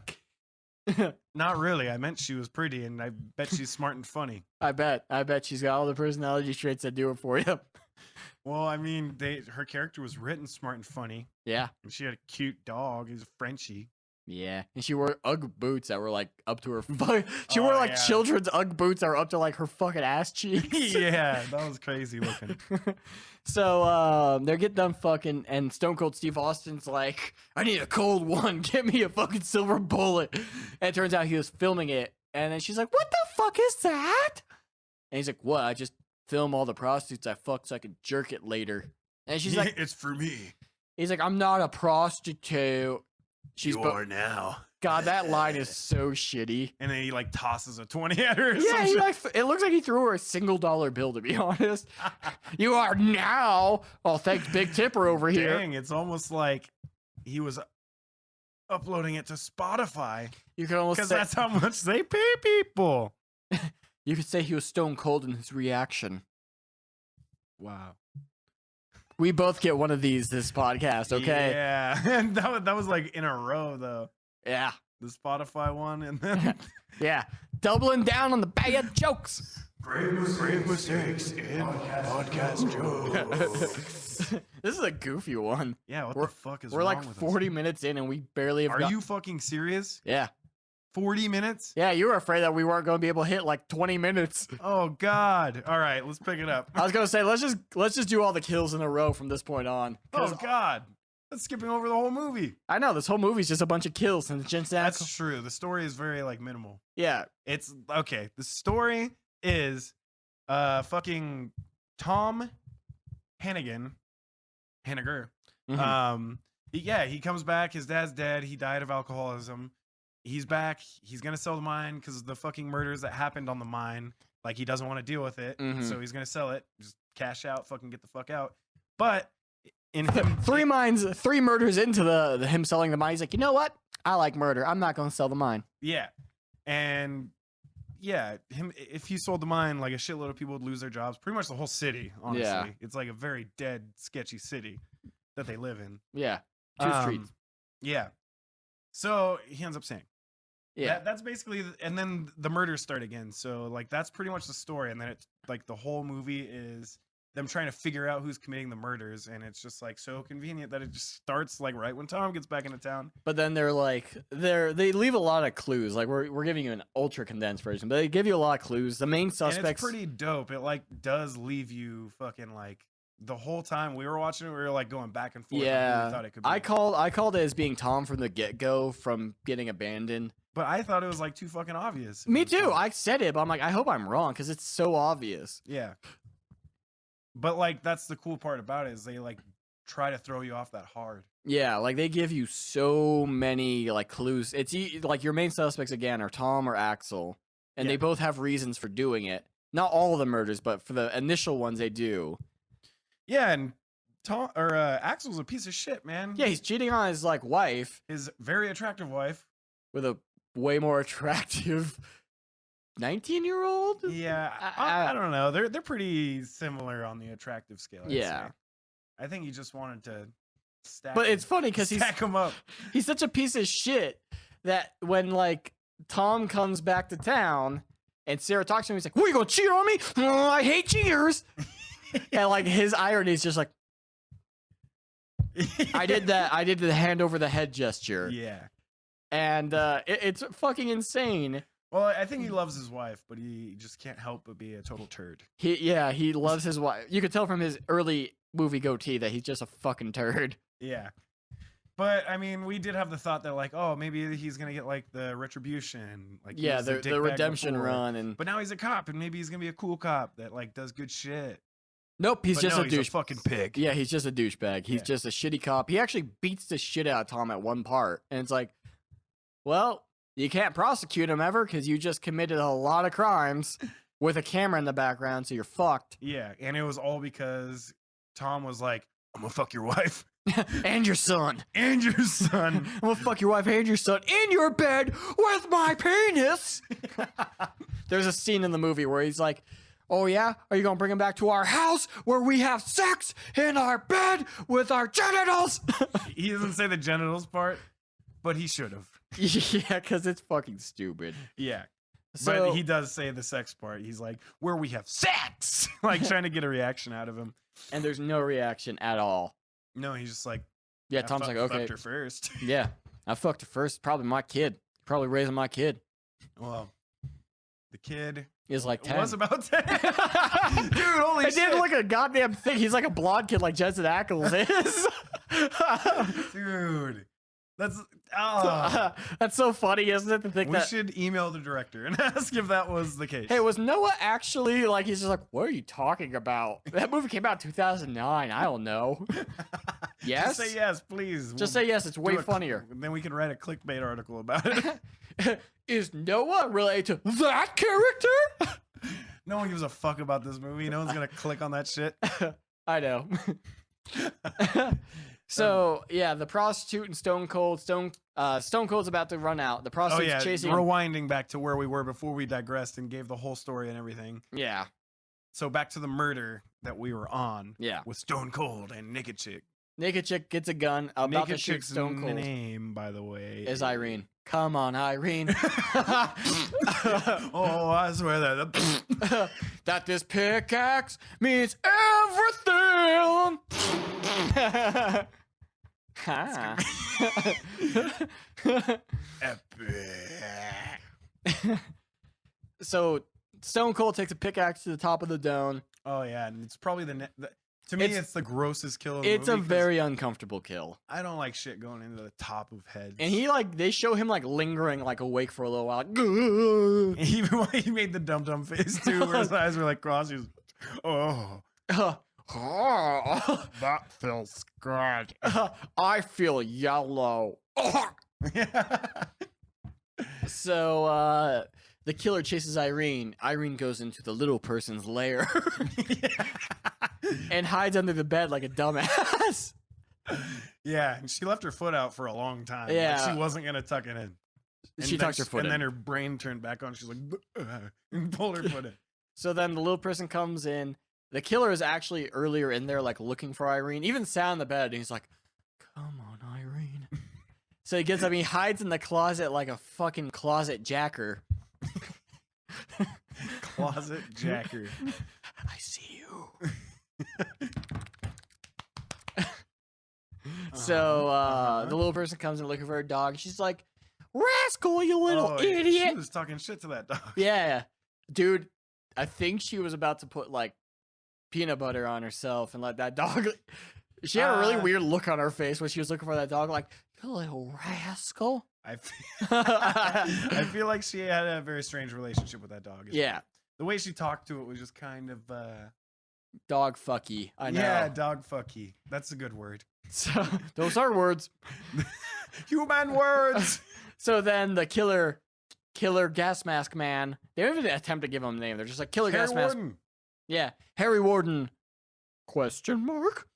not really. I meant she was pretty, and I bet she's smart and funny. I bet she's got all the personality traits that do it for you. Well, I mean, her character was written smart and funny, Yeah. and she had a cute dog. He's a Frenchie. Yeah. And she wore Ugg boots that were like up to her. She Oh, wore like yeah. children's Ugg boots that were up to like her fucking ass cheeks. Yeah, that was crazy looking. So they're getting done fucking, and Stone Cold Steve Austin's like, I need a cold one. Get me a fucking silver bullet. And it turns out he was filming it. And then she's like, what the fuck is that? And he's like, what? I just film all the prostitutes I fucked so I could jerk it later. And she's like, it's for me. he's like, I'm not a prostitute. She's now. God, that line is so shitty. And then he like tosses a 20 at her. Or Yeah, some he shit. like, it looks like he threw her a $1 bill, to be honest. You are now. Oh, thanks, Big Tipper over here. Dang, it's almost like he was uploading it to Spotify You could almost because say, that's how much they pay people. you could say he was stone cold in his reaction. Wow. We both get one of these this podcast, okay? Yeah, and that was like in a row though. Yeah. The Spotify one, and then Yeah. Doubling down on the bad jokes. great mistakes in podcast jokes. This is a goofy one. yeah, what We're- the fuck is We're wrong like with 40 minutes in and we barely have us? Are got- you fucking serious? Yeah. 40 minutes? Yeah, you were afraid that we weren't going to be able to hit like 20 minutes. Oh God! All right, let's pick it up. I was going to say let's just do all the kills in a row from this point on. Oh 'Cause God! That's skipping over the whole movie. I know this whole movie's just a bunch of kills and Jensen Ackles. That's true. The story is very like minimal. Yeah. It's okay. The story is fucking Tom Hannigan. Hanniger. Mhm. He comes back. His dad's dead. He died of alcoholism. He's back. He's gonna sell the mine because of the fucking murders that happened on the mine. Like he doesn't want to deal with it, Mhm. so he's gonna sell it. Just cash out. Fucking get the fuck out. But in him, 3 murders into the him selling the mine, he's like, you know what? I like murder. I'm not gonna sell the mine. yeah, and yeah, him. If he sold the mine, like a shitload of people would lose their jobs. Pretty much the whole city. Honestly, Yeah. it's like a very dead, sketchy city that they live in. Yeah. 2 streets. Yeah. So he ends up saying, Yeah. that's basically, and then the murders start again. So like that's pretty much the story, and then it's like the whole movie is them trying to figure out who's committing the murders, and it's just like so convenient that it just starts like right when Tom gets back into town. But then they leave a lot of clues. Like we're giving you an ultra condensed version, but they give you a lot of clues. The main And suspects. it's pretty dope. It like does leave you fucking like the whole time we were watching it, we were like going back and forth. on who we Yeah. thought it could be. I called it as being Tom from the get-go from getting abandoned. But I thought it was like too fucking obvious. Me too. I said it, but I'm like, I hope I'm wrong because it's so obvious. Yeah. But like that's the cool part about it is they like try to throw you off that hard. Yeah, like they give you so many like clues. It's like your main suspects again are Tom or Axel, and Yeah. they both have reasons for doing it. Not all of the murders, but for the initial ones, they do. Yeah, and Axel's a piece of shit, man. Yeah, he's cheating on his like wife His very attractive wife. with a way more attractive 19-year-old. Yeah, I I don't know. They're pretty similar on the attractive scale. I'd Yeah. say. I think he just wanted to stack. But it's funny because stack him up. he's such a piece of shit that when like Tom comes back to town and Sarah talks to him, he's like, "What, you gonna cheat on me? Oh, I hate cheaters." And like his irony is just like, I did that. I did the hand over the head gesture, Yeah. and it's fucking insane. Well, I think he loves his wife, but he just can't help but be a total turd. He loves his wife. You could tell from his early movie goatee that he's just a fucking turd. Yeah. But I mean, we did have the thought that like, oh, maybe he's gonna get like the retribution, like he Yeah, was a the dickbag redemption before. run, and But now he's a cop, and maybe he's gonna be a cool cop that like does good shit. nope, he's But just no, a he's douche. fucking pig. Yeah, he's just a douchebag. He's Yeah. just a shitty cop. He actually beats the shit out of Tom at one part, and it's like, well, you can't prosecute him ever because you just committed a lot of crimes with a camera in the background, so you're fucked. Yeah, and it was all because Tom was like, "I'm gonna fuck your wife And your son. and your son." I'm gonna fuck your wife and your son in your bed with my penis. There's a scene in the movie where he's like, "Oh yeah, are you gonna bring him back to our house where we have sex in our bed with our genitals?" He doesn't say the genitals part, but he should have. Yeah, because it's fucking stupid. Yeah. So But he does say the sex part. He's like, "Where we have sex," like trying to get a reaction out of him. and there's no reaction at all. No, he's just like, Yeah, "I Tom's like, fucked okay, her first." yeah, I fucked her first. Probably my kid. Probably raising my kid. Well, the kid Is like 10. was about 10. Dude, holy It shit. didn't look a goddamn thing. He's like a blonde kid like Jensen Ackles is. Dude. That's oh. That's so funny, isn't it? To think We that. should email the director and ask if that was the case. Hey, was Noah actually like? He's just like, what are you talking about? That movie came out in 2009. I don't know. Yes. Just say yes, please. Just We'll say yes. It's do way a funnier. Then we can write a clickbait article about it. Is Noah related to that character? No one gives a fuck about this movie. No one's gonna click on that shit. I know. So yeah, the prostitute and Stone Cold's about to run out. The Oh prostitute's yeah, chasing him. rewinding back to where we were before we digressed and gave the whole story and everything. Yeah, So back to the murder that we were on. yeah. With Stone Cold and Naked Chick. Naked chick gets a gun about Naked to shoot Chick's Stone Cold. name, by the way, Is Irene. Come on, Irene. Oh, I swear that. That this pickaxe means everything. Ha. Epic. So Stone Cold takes a pickaxe to the top of the dome. Oh yeah, and it's probably To me, it's the grossest kill of the It's a movie 'cause very uncomfortable kill. I don't like shit going into the top of heads. And they show him like lingering like awake for a little while. Like, Even when he made the dum-dum face too, where his eyes were like crossed, he was, oh, that feels good. I feel yellow. So the killer chases Irene. Irene goes into the little person's lair and hides under the bed like a dumbass. Yeah, and she left her foot out for a long time. Like, Yeah. she wasn't gonna tuck it in. She tucks her foot and in. then her brain turned back on. She's like, and pulled her foot in. So then the little person comes in. The killer is actually earlier in there, like looking for Irene. Even sat on the bed, and he's like, "Come on, Irene." So he gets up, and he hides in the closet like a fucking closet jacker. Closet jacker. I see you. So the little person comes in looking for her dog. She's like, "Rascal, you little idiot!" She was talking shit to that dog. Yeah, dude. I think she was about to put like peanut butter on herself and let that dog. She had a really weird look on her face when she was looking for that dog. Like, "You little rascal." I feel like she had a very strange relationship with that dog. Yeah, The way she talked to it was just kind of dog fucky. I know. yeah, dog fucky. That's a good word. So those are words. Human words. So then the killer gas mask man. They don't even attempt to give him a name. They're just like killer gas mask. Warden. Yeah, Harry Warden. Question mark.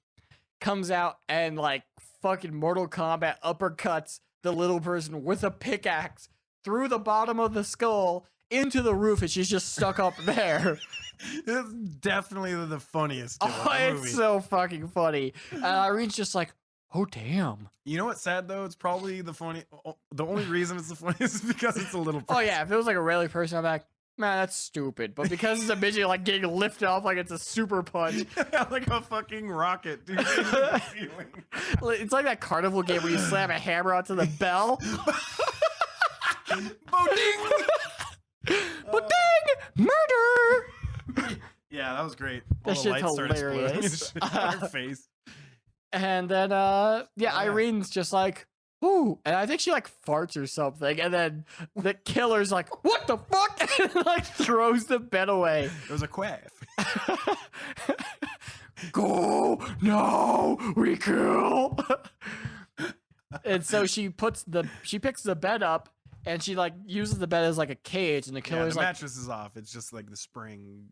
Comes out and like fucking Mortal Kombat uppercuts the little person with a pickaxe through the bottom of the skull into the roof, and she's just stuck up there. It's definitely the funniest kill Oh, in the movie. it's so fucking funny. And Irene's just like, "Oh damn." You know what's sad though? It's probably the only reason it's the funniest is because it's a little. Oh yeah, if it was like a regular person, I'm like, "Man, that's stupid." But because it's a midget, like getting lifted off like it's a super punch. like a fucking rocket, dude. into the ceiling. It's like that carnival game where you slam a hammer onto the bell. Boding! But dang, murder! Yeah, that was great. That All the shit's lights started hilarious. exploding in her face. And then, Irene's just like, "Ooh," and I think she like farts or something, and then the killer's like, "What the fuck?" and like throws the bed away. It was a quaff. Go, no, we kill. And so she picks the bed up, and she like uses the bed as like a cage, and the Yeah, killer's the like, mattress is off. It's just like the spring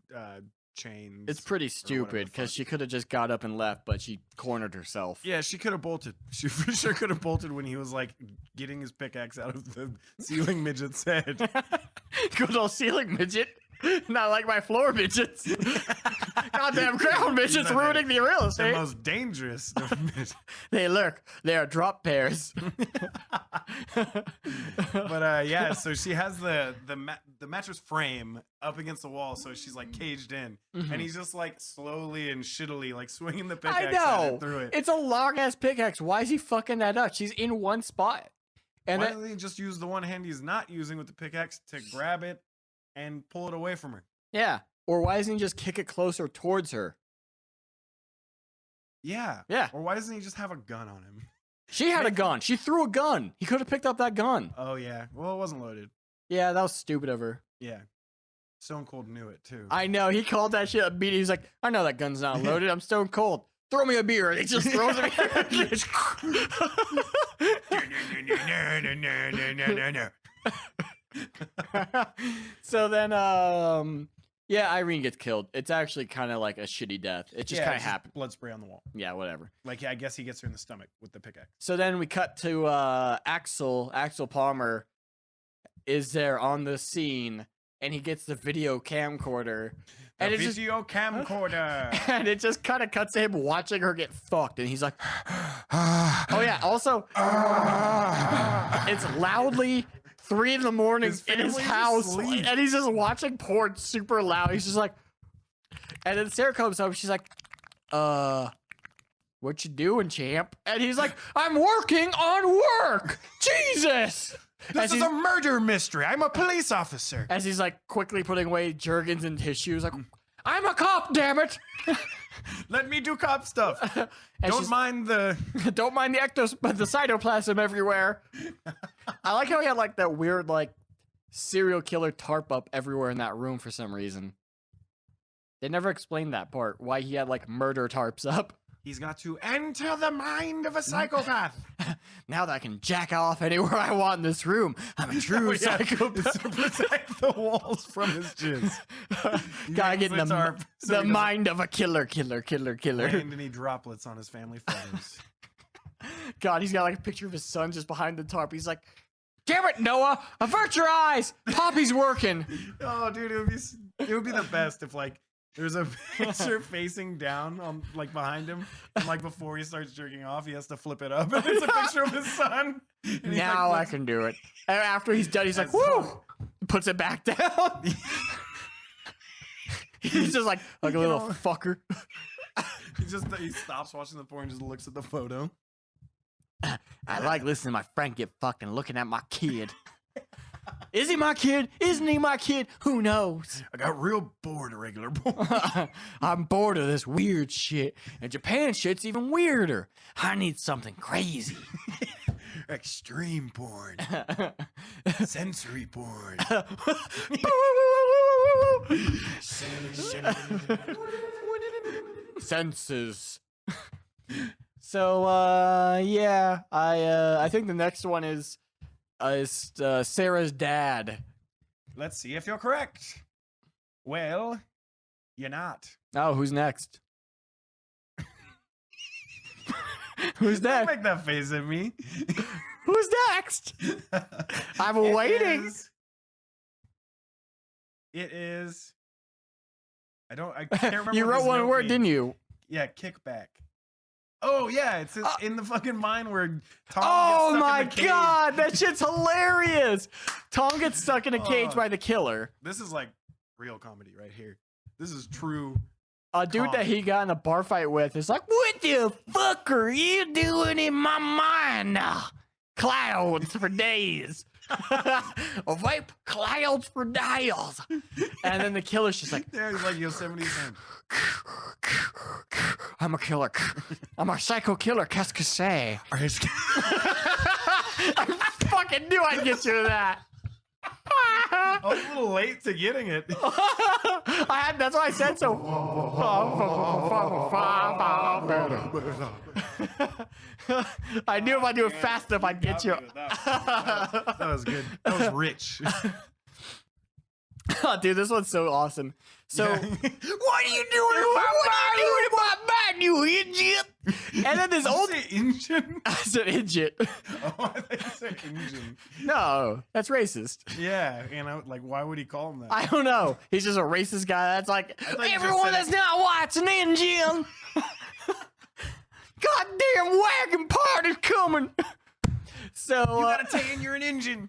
chains. it's pretty whatever stupid the because fuck. she could have just got up and left, but she cornered herself. Yeah, she could have bolted. She for sure could have bolted when he was like getting his pickaxe out of the ceiling midget's head. Good old ceiling midget. Not like my floor midgets. Goddamn ground midgets They're ruining the real The estate. most dangerous. of midgets. They lurk. They are drop pairs. But yeah, so she has the mattress frame up against the wall, so she's like caged in, and he's just like slowly and shittily like swinging the I pickaxe at know. it through it. It's a long ass pickaxe. Why is he fucking that up? She's in one spot. And Why then, doesn't he just use the one hand he's not using with the pickaxe to grab it and pull it away from her? yeah. Or why doesn't he just kick it closer towards her? Yeah. Yeah. Or why doesn't he just have a gun on him? She had a gun. She threw a gun. He could have picked up that gun. Oh yeah. Well, it wasn't loaded. Yeah, that was stupid of her. Yeah. Stone Cold knew it too. I know. He called that shit a beat. He's like, "I know that gun's not loaded. I'm stone cold. Throw me a beer." And he just throws it. So then, yeah, Irene gets killed. It's actually kind of like a shitty death. It just kind of it's happened. Blood spray on the wall. Yeah, whatever. Like, yeah, I guess he gets her in the stomach with the pickaxe. So then we cut to Axel Palmer is there on the scene, and he gets the video camcorder. And The it just video camcorder. and it just kind of cuts to him watching her get fucked, and he's like, "Oh yeah." Also, it's loudly 3 a.m. in his family's house, asleep. and he's just watching porn super loud. He's just like, and then Sarah comes up. She's like, "What you doing, champ?" And he's like, "I'm working on work." Jesus. This is a murder mystery. I'm a police officer. As he's like quickly putting away jergens and tissues, like, I'm a cop, damn it. Let me do cop stuff. And Don't she's- mind the. Don't mind the the cytoplasm everywhere. I like how he had like that weird like serial killer tarp up everywhere in that room for some reason. They never explained that part, why he had like murder tarps up. He's got to enter the mind of a psychopath. Now that I can jack off anywhere I want in this room, I'm a true It's to psychopath. protect the walls from his jizz. Gotta get in hangs the tarp so he doesn't mind of a killer. land any droplets on his family photos. God, he's got like a picture of his son just behind the tarp. He's like, damn it, Noah, avert your eyes. Poppy's working. Oh, dude, it would be the best if like there's a picture facing down on like behind him, and like before he starts jerking off, he has to flip it up, and it's a picture of his son. And he, Now like, I can do it. And after he's done, he's like, That's woo! so- Puts it back down. He's just like a little know- fucker. he stops watching the porn and just looks at the photo. I like listening to my friend get fucked and looking at my kid. Is he my kid? Isn't he my kid? Who knows? I got real bored of regular porn. I'm bored of this weird shit. And Japan shit's even weirder. I need something crazy. Extreme porn, sensory porn. Senses. So yeah, I think the next one is Sarah's dad. Let's see if you're correct. Well, you're not. Oh, who's next? Who's Don't next? make that face at me. Who's next? I'm It waiting. It is. I can't remember. You what wrote this one note word, means. didn't you? Yeah, kickback. Oh yeah, it's in the fucking mine where Tom Oh gets stuck my in the cage. god, that shit's hilarious. Tom gets stuck in a cage Oh. by the killer. This is like real comedy right here. This is true. A dude that he got in a bar fight with is like, what the fuck are you doing in my mind? Clouds for days. A vape, clouds for days. And then the killer's just like, Yeah, he's like Yosemite Sam. I'm a killer. I'm a psycho killer. Qu'est-ce que c'est? I fucking knew I'd get you to that. I was a little late to getting it. That's why I said so. I knew if I do it fast enough, I'd get you. That was good. That was rich. Dude, this one's so awesome. So, Yeah. what are you doing in my mind, you idiot? And then this old... Say engine. I said idiot. Oh, I thought you said engine. No, that's racist. Yeah, and I like, why would he call him that? I don't know. He's just a racist guy. That's like, thought you just everyone said that's it- not white's an engine. Goddamn wagon party's coming. So, You gotta tan, you're an engine.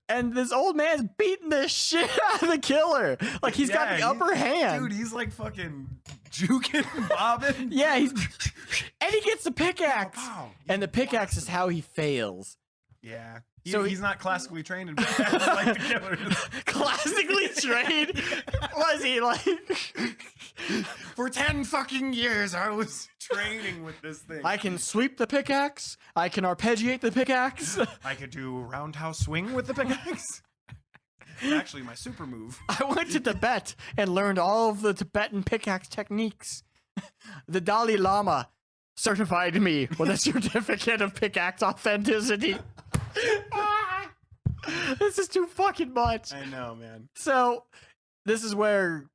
and this old man's beating the shit out of the killer. Like, he's got the Yeah, upper hand. Dude, he's like fucking juking, bobbing. Yeah, and he gets the pickaxe. Wow. And the pickaxe is how he fails. Yeah. So He's not classically trained in pickaxe like the killer is. Classically trained. Was he like? For 10 fucking years, I was training with this thing. I can sweep the pickaxe. I can arpeggiate the pickaxe. I could do a roundhouse swing with the pickaxe. It's actually my super move. I went to Tibet and learned all of the Tibetan pickaxe techniques. The Dalai Lama certified me with a certificate of pickaxe authenticity. This is too fucking much. I know, man. So, this is where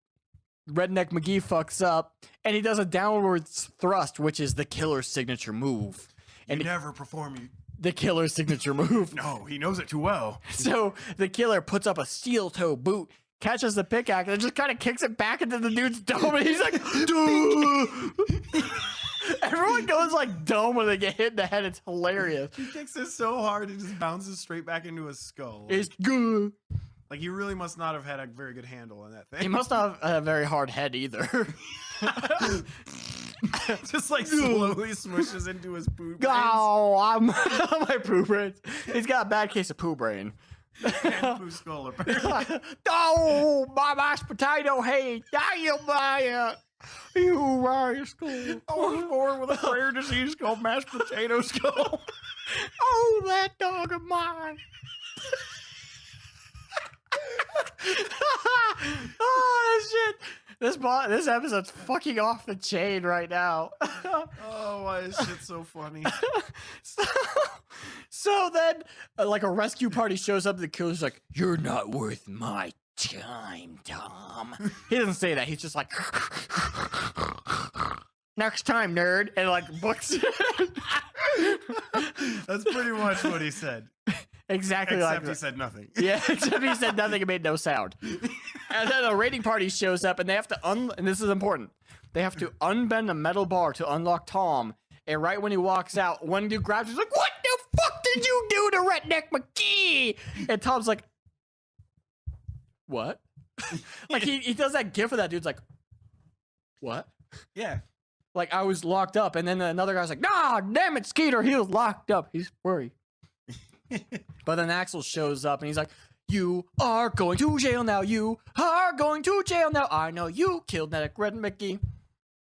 Redneck McGee fucks up, and he does a downwards thrust, which is the killer's signature move. And never perform you. The killer's signature move. No, he knows it too well. So the killer puts up a steel toe boot, catches the pickaxe, and just kind of kicks it back into the dude's dome, and he's like, duh! Everyone goes like dumb when they get hit in the head. It's hilarious. He kicks it so hard it just bounces straight back into his skull. It's good. Like, he really must not have had a very good handle on that thing. He must not have a very hard head either. Just like slowly smushes into his poop. Oh, I'm my poo brains. He's got a bad case of poo brain. And Pooh Skull. Oh, my mashed potato head. You rascal. I was born with a rare disease called mashed potato skull. Oh, that dog of mine. Oh, shit. This episode's fucking off the chain right now. Oh, why is shit so funny? So then, like, a rescue party shows up. The killer's like, "You're not worth my time, Tom." He doesn't say that. He's just like, "Next time, nerd," and like books it. That's pretty much what he said. Exactly Except like he that. said nothing. Yeah, except he said nothing and made no sound. And then a raiding party shows up, and they have to and this is important. They have to unbend a metal bar to unlock Tom. And right when he walks out, one dude grabs him. He's like, "What the fuck did you do to Redneck McGee?" And Tom's like, "What?" Like he does that gif of that dude's like, "What?" Yeah. Like, "I was locked up." And then another guy's like, "Nah, damn it, Skeeter, he was locked up. He's worried." But then Axel shows up and he's like, "You are going to jail now. You are going to jail now. I know you killed Red Mickey."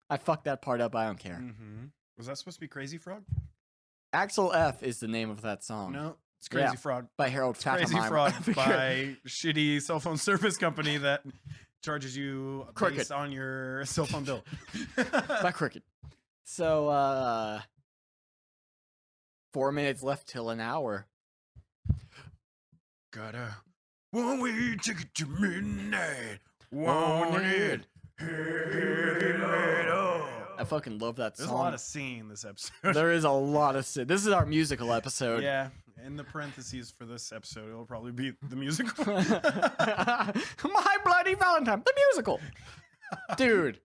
I fucked that part up. I don't care. Mm-hmm. Was that supposed to be Crazy Frog? Axel F is the name of that song. No, it's Crazy Yeah. Frog. By Harold Crazy Faltermeyer. Frog by shitty cell phone service company that charges you Crooked. based on your cell phone bill. By Cricket. So, 4 minutes left till an hour. Got a one-way ticket to midnight. Wanted. I fucking love that There's song. a lot of singing in this episode. There is a lot of shit. This is our musical episode. Yeah, in the parentheses for this episode, it'll probably be the musical. My Bloody Valentine, the musical. Dude,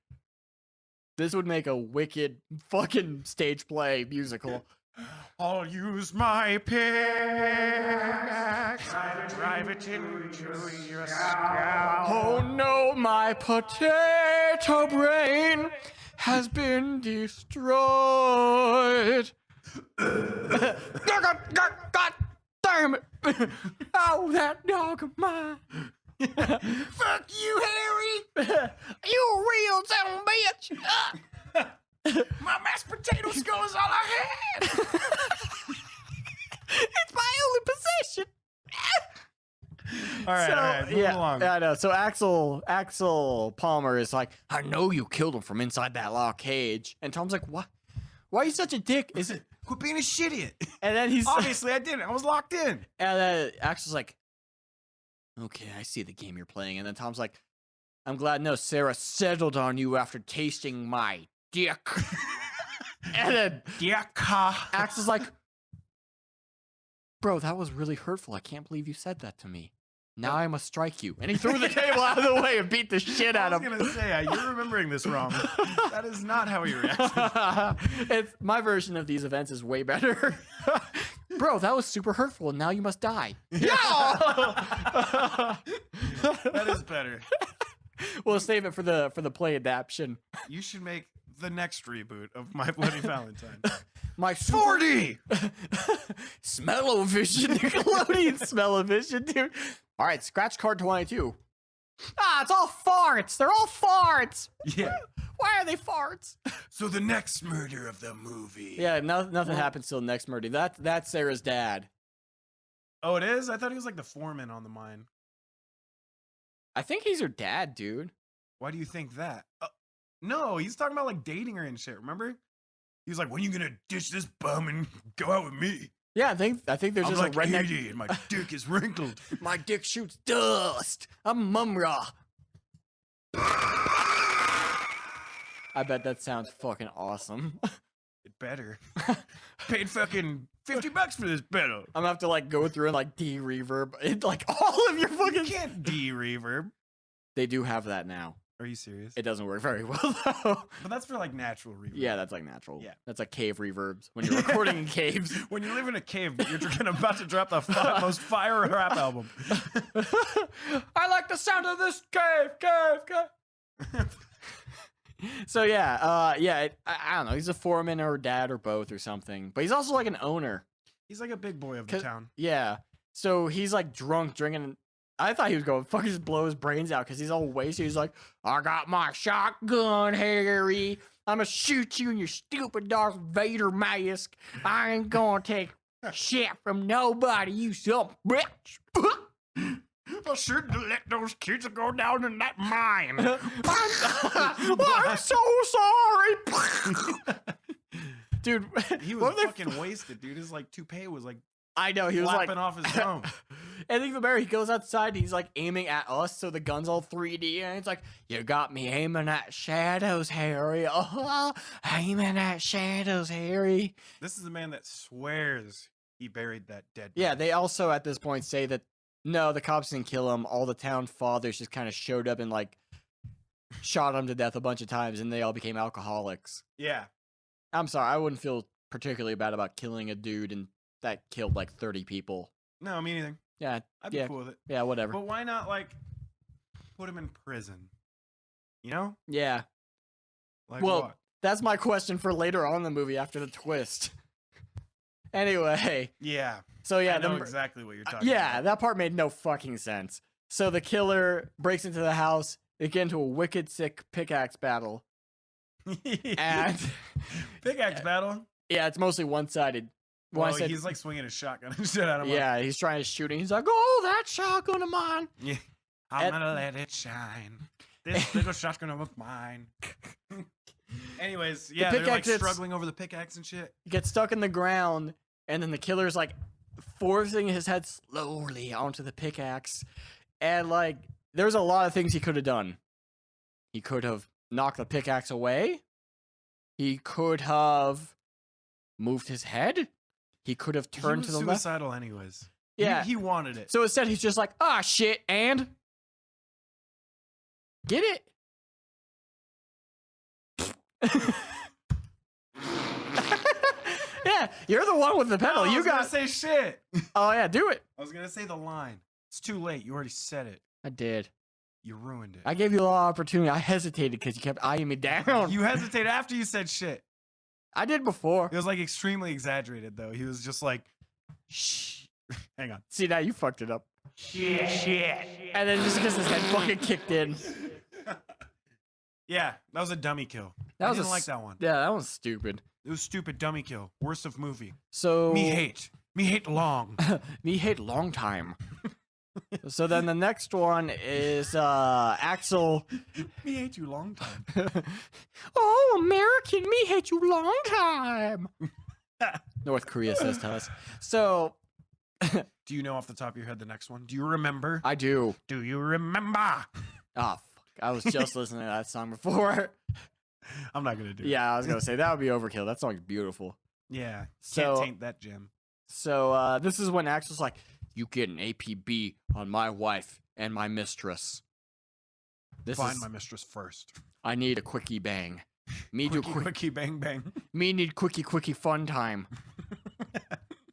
this would make a wicked fucking stage play musical. I'll use my pickaxe, drive it into your scalp. Oh no, my potato brain has been destroyed. God damn it. Oh, that dog of mine. Fuck you, Harry! You a real son of a bitch. My mashed potato skull is all I had! It's my only possession. All right, move along. I know. So Axel Palmer is like, "I know you killed him from inside that lock cage." And Tom's like, "What? Why are you such a dick?" Is it? Quit being a shit. And then he's Obviously, I didn't. I was locked in. And then Axel's like, "Okay, I see the game you're playing." And then Tom's like, "I'm glad no Sarah settled on you after tasting my dick." And then Axel's like, "Bro, that was really hurtful. I can't believe you said that to me. Now I must strike you." And he threw the table out of the way and beat the shit out I of was him. going to say, you're remembering this wrong. That is not how he reacted. It's my version of these events is way better. "Bro, that was super hurtful, and now you must die." That is better. We'll save it for the play adaptation. You should make the next reboot of My Bloody Valentine. My 40! Smell-o-vision, Nickelodeon Smell-o-vision, dude. All right, scratch card 22. Ah, it's all farts. They're all farts. Yeah. Why are they farts? So the next murder of the movie. Yeah, nothing happens till the next murder. That's Sarah's dad. Oh, it is? I thought he was like the foreman on the mine. I think he's her dad, dude. Why do you think that? No, he's talking about like dating her and shit, remember? He's like, "When you gonna ditch this bum and go out with me? Yeah, I think there's I'm just like a redneck. 80 and my dick is wrinkled." My dick shoots dust. I'm Mumra. I bet that sounds fucking awesome. It better. Paid fucking $50 for this pedal. I'm gonna have to like go through and like de-reverb it, like all of your You fucking. can't de-reverb. They do have that now. Are you serious? It doesn't work very well though. But that's for like natural reverb. Yeah, that's like natural. Yeah. That's like cave reverbs when you're recording in caves. When you live in a cave, you're about to drop the most fire rap album. I like the sound of this cave. So yeah, I don't know. He's a foreman or dad or both or something. But he's also like an owner. He's like a big boy of the town. Yeah. So he's like drunk, drinking. I thought he was going to fucking just blow his brains out because he's all wasted. He's like, I got my shotgun, Harry. I'm going to shoot you in your stupid Darth Vader mask. I ain't going to take shit from nobody, you son of a bitch. I shouldn't have let those kids go down in that mine. I'm so sorry. Dude, He what was if fucking wasted, dude. His like toupee was like I know, he was like flapping off his dome. And even better, he goes outside and he's like aiming at us, so the gun's all 3D, and it's like, you got me aiming at shadows, Harry. Oh, aiming at shadows, Harry. This is the man that swears he buried that dead Yeah, man. they also at this point say that no, the cops didn't kill him. All the town fathers just kind of showed up and like shot him to death a bunch of times, and they all became alcoholics. Yeah. I'm sorry, I wouldn't feel particularly bad about killing a dude and that killed like 30 people. No, me neither. Yeah, I'd be yeah, cool with it. yeah, whatever. But why not like put him in prison? You know? Yeah. Like Well, what? that's my question for later on in the movie after the twist. Anyway, Yeah. so yeah, I know the, exactly what you're talking yeah, about. that part made no fucking sense. So the killer breaks into the house. They get into a wicked sick pickaxe battle, and Pickaxe battle. yeah, it's mostly one-sided. When Well, I said, he's like swinging a shotgun and shit out of him. yeah, he's trying to shoot him. He's like, "Oh, that shotgun of mine." Yeah. I'm And- gonna let it shine. This little shotgun of mine. Anyways, yeah, they're like pickaxe is- struggling over the pickaxe and shit. He gets stuck in the ground, and then the killer's like forcing his head slowly onto the pickaxe. And like, there's a lot of things he could have done. He could have knocked the pickaxe away. He could have moved his head. He could have turned He to was the left. suicidal anyways. Yeah. He wanted it. So instead, he's just like, ah, shit, and get it. Yeah, you're the one with the pedal. I You was got. gonna say shit. Oh yeah, do it. I was gonna say the line. It's too late. You already said it. I did. You ruined it. I gave you a lot of opportunity. I hesitated because you kept eyeing me down. You hesitated after you said shit. I did before. It was like extremely exaggerated though. He was just like, shh. Hang on. See, now you fucked it up. Shit. And then just because his head fucking kicked in. Yeah, that was a dummy kill. That I was didn't a like s- that one. Yeah, that was stupid. It was stupid dummy kill. Worst of movie. So Me hate. Me hate long. me hate long time. So then the next one is Axel. Me hate you long time. Oh, American, me hate you long time. North Korea says to us. So Do you know off the top of your head the next one? Do you remember? I do. Do you remember? Oh, fuck. I was just listening to that song before. I'm not gonna do it. Yeah, I was gonna say that would be overkill. That song's beautiful. Yeah. So- Can't taint that gem. So this is when Axel's like, "You get an APB on my wife and my mistress. This Find is my mistress first. I need a quickie bang. Me do quick. Quickie bang bang. Me need quickie fun time."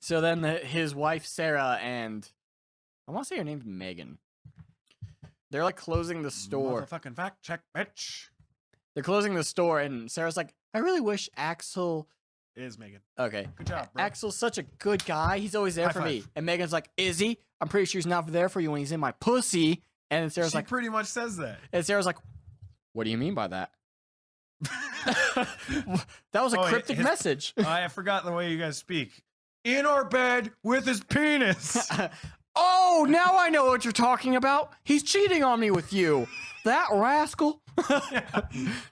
So then his wife Sarah and I want to say her name's Megan. They're like closing the store. Motherfucking fact check, bitch. They're closing the store, and Sarah's like, "I really wish Axel." It is Megan. Okay. Good job, bro. Axel's such a good guy. He's always there High for me. five. And Megan's like, "Is he? I'm pretty sure he's not there for you when he's in my pussy." And then Sarah's She like, pretty much says that. and Sarah's like, "What do you mean by that?" That was a Oh, cryptic his- message. I forgot the way you guys speak. In our bed with his penis. Oh, now I know what you're talking about. He's cheating on me with you. That rascal.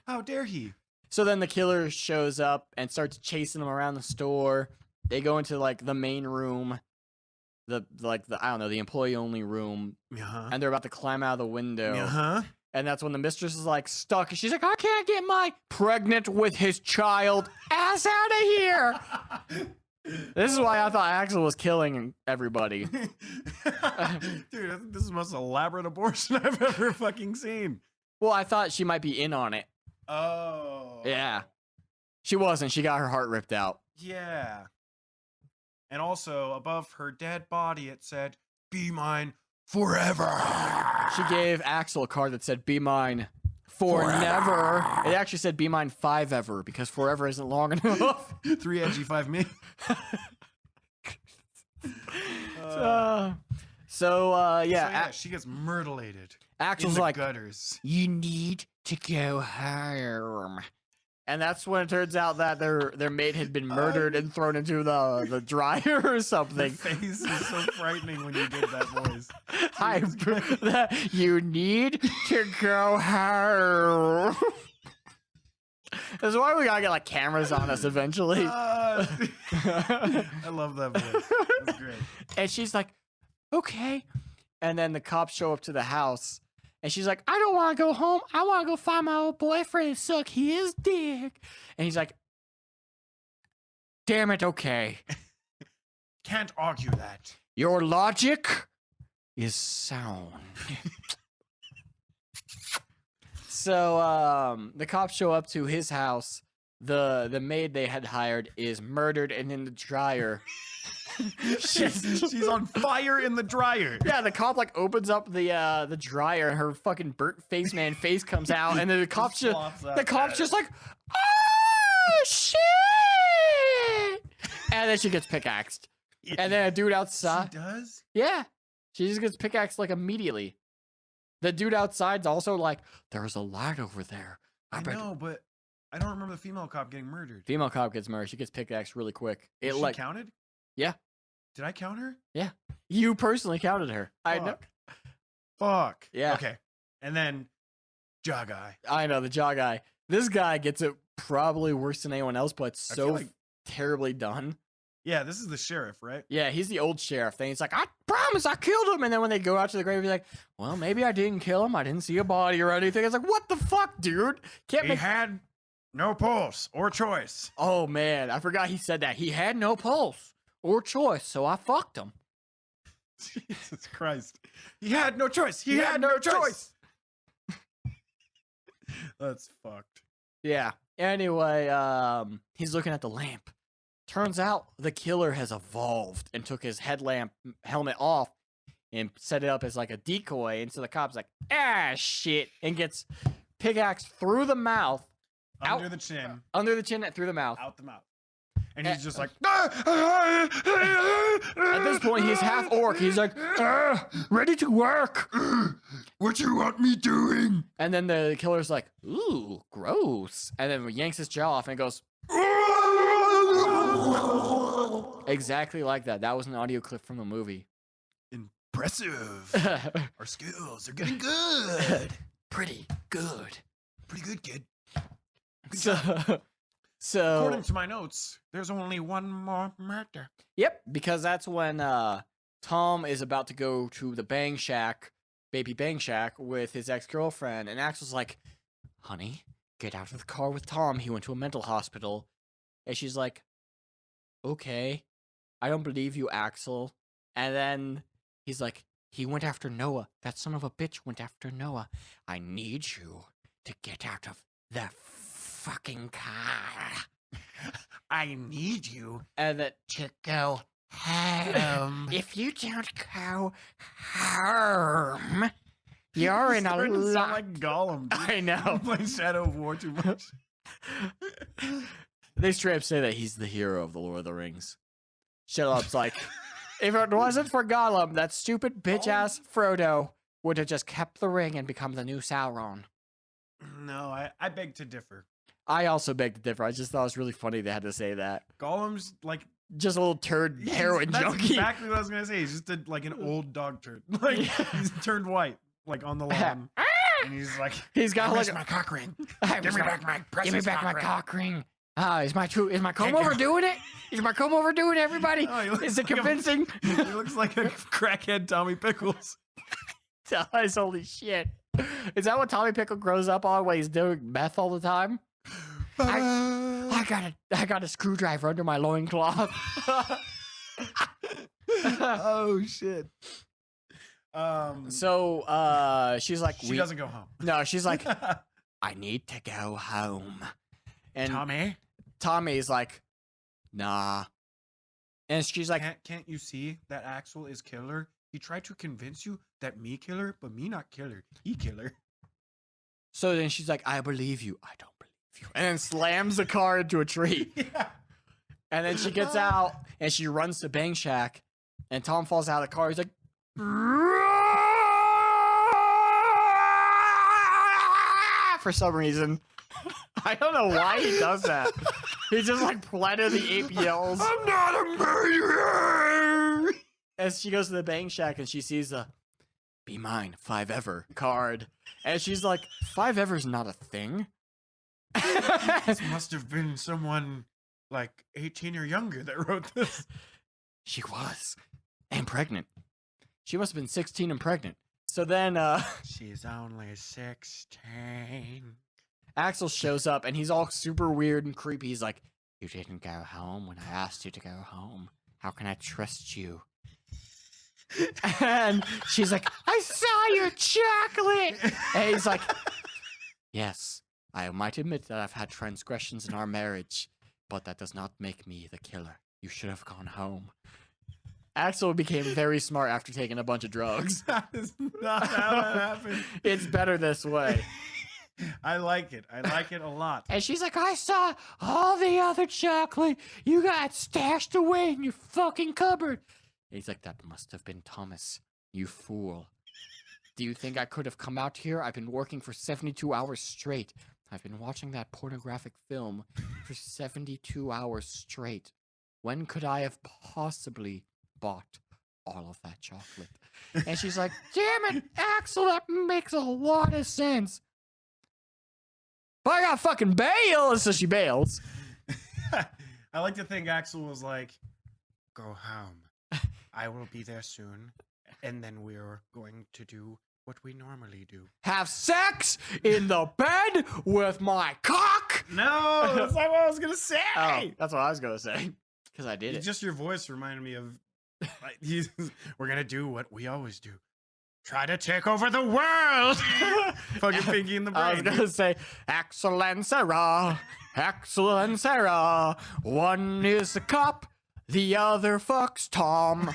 How dare he? So then the killer shows up and starts chasing them around the store. They go into like the main room, the I don't know, the employee only room, Uh-huh. and they're about to climb out of the window. Uh-huh. And that's when the mistress is like stuck. And she's like, "I can't get my pregnant with his child ass out of here." This is why I thought Axel was killing everybody. Dude, I think this is the most elaborate abortion I've ever fucking seen. Well, I thought she might be in on it. Oh. Yeah. She wasn't. She got her heart ripped out. Yeah. And also, above her dead body, it said, "Be mine forever." She gave Axel a card that said, "Be mine for never." It actually said, "Be mine 5 ever," because forever isn't long enough. 3 edgy 5 me. So Yeah, she gets myrtleated. Axel's in the like, gutters. you need to go home. And that's when it turns out that their mate had been murdered and thrown into the dryer or The something. face is so frightening when you did that voice. You need to go home. That's why we gotta get like cameras on us eventually. I love that voice. That's great. And she's like, okay. And then the cops show up to the house. And she's like, I don't want to go home. I want to go find my old boyfriend and suck his dick. And he's like, damn it, okay. Can't argue that. Your logic is sound. So the cops show up to his house. The maid they had hired is murdered and in the dryer. She's on fire in the dryer. Yeah, the cop like opens up the dryer and her fucking burnt face man face comes out, and then the cop's just like, oh shit! And then she gets pickaxed. And then a dude outside. She does? Yeah, she just gets pickaxed like immediately. The dude outside's also like, there's a light over there. I know, but I don't remember the female cop getting murdered. Female cop gets murdered. She gets pickaxed really quick. It Was like she counted? Yeah. Did I count her? Yeah. You personally counted her. I know. Fuck. Yeah. Okay. And then Jaw Guy. I know, the Jaw Guy. This guy gets it probably worse than anyone else, but I feel so like- terribly done. Yeah, this is the sheriff, right? Yeah, he's the old sheriff. Then he's like, I promise I killed him. And then when they go out to the grave, he's like, well, maybe I didn't kill him. I didn't see a body or anything. It's like, what the fuck, dude? Can't He make... had no pulse or choice. Oh, man. I forgot he said that. He had no pulse or choice, so I fucked him. Jesus Christ. He had no choice. He had no choice. That's fucked. Yeah. Anyway, he's looking at the lamp. Turns out the killer has evolved and took his helmet off and set it up as like a decoy. And so the cop's like, ah, shit, and gets pickaxed through the mouth, Under the chin, under the chin, and through the mouth. out the mouth. And he's just like, At this point, he's half orc. He's like, ready to work. What you want me doing? And then the killer's like, ooh, gross. And then yanks his jaw off and goes, exactly like that. That was an audio clip from the movie. impressive. Our skills are getting good. Pretty good. Pretty good, kid. So, According to my notes, there's only one more murder. yep, because that's when Tom is about to go to the Bang Shack, baby Bang Shack, with his ex-girlfriend. And Axel's like, honey, get out of the car with Tom. He went to a mental hospital. And she's like, okay, I don't believe you, Axel. And then he's like, he went after Noah. That son of a bitch went after Noah. I need you to get out of the fucking car. I need you And then to go home. if you don't go home, you're in a Starting to sound lot. like Gollum. Dude. I know. Playing Shadow of War too much. They straight up say that he's the hero of the Lord of the Rings. Shadowlap's like, if it wasn't for Gollum, that stupid bitch ass Frodo would have just kept the ring and become the new Sauron. No, I beg to differ. I also beg to differ. I just thought it was really funny they had to say that. Gollum's like Just a little turd heroin that's junkie. exactly what I was gonna say. He's just like an old dog turd. Like he's turned white, like on the lawn, and he's like, He's got I like miss my cock ring. give me back my precious cock ring. Is my comb Can't over go. doing it? Is my comb over doing it, everybody? Oh, he looks Is it like a- convincing? He looks like a crackhead Tommy Pickles. Guys, holy shit. Is that what Tommy Pickle grows up on when he's doing meth all the time? I got a screwdriver under my loincloth. Oh shit. So she's like, She doesn't go home. No, she's like, I need to go home. And Tommy, Tommy's like, nah. And she's like, can't you see that Axel is killer? He tried to convince you that me killer, but me not killer. He killer. so then she's like, I believe you. I don't believe you. And then slams the car into a tree. Yeah. And then she gets out and she runs to Bang Shack. And Tom falls out of the car. He's like, for some reason. I don't know why he does that. He just like Planet of the Ape yells. I'm not a murderer. As she goes to the bang shack and she sees the "Be mine, 5 ever" card. And she's like, 5 ever's not a thing. This must have been someone like 18 or younger that wrote this. She was. And pregnant. She must have been 16 and pregnant. So then She's only 16. Axel shows up and he's all super weird and creepy. He's like, "You didn't go home when I asked you to go home. How can I trust you?" And she's like, "I saw your chocolate." And he's like, "Yes, I might admit that I've had transgressions in our marriage, but that does not make me the killer. You should have gone home." Axel became very smart after taking a bunch of drugs. That is not how that happened. It's better this way. I like it. I like it a lot. And she's like, "I saw all the other chocolate you got stashed away in your fucking cupboard." And he's like, "That must have been Thomas, you fool. Do you think I could have come out here? I've been working for 72 hours straight. I've been watching that pornographic film for 72 hours straight. When could I have possibly bought all of that chocolate?" And she's like, "Damn it, Axel, that makes a lot of sense. But I got fucking bail." So she bails. I like to think Axel was like, "Go home. I will be there soon. And then we're going to do what we normally do." Have sex in the bed with my cock. No, that's not what I was going to say. Oh, that's what I was going to say. Because I did it. Just your voice reminded me of, like, we're going to do what we always do. Try to take over the world. Fucking Pinky in the Brain. I was going to say, Axel and Sarah. Axel and Sarah. One is a cop. The other fucks Tom.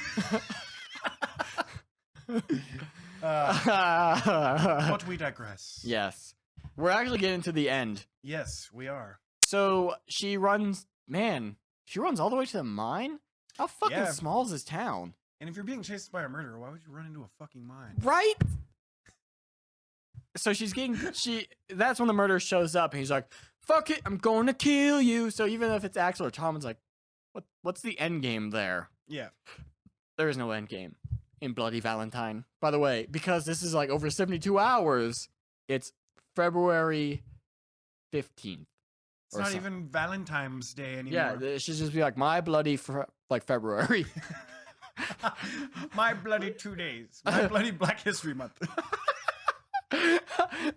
But we digress. Yes. We're actually getting to the end. Yes, we are. So she runs, man, she runs all the way to the mine? How fucking Yeah. small is this town? And if you're being chased by a murderer, why would you run into a fucking mine? Right? So that's when the murderer shows up and he's like, "Fuck it, I'm going to kill you." So even if it's Axel or Tom, it's like, what's the end game there? Yeah. There is no end game in Bloody Valentine. By the way, because this is like over 72 hours, it's February 15th. It's not even Valentine's Day anymore. Yeah, it should just be like my bloody February. My bloody 2 days. My bloody Black History Month.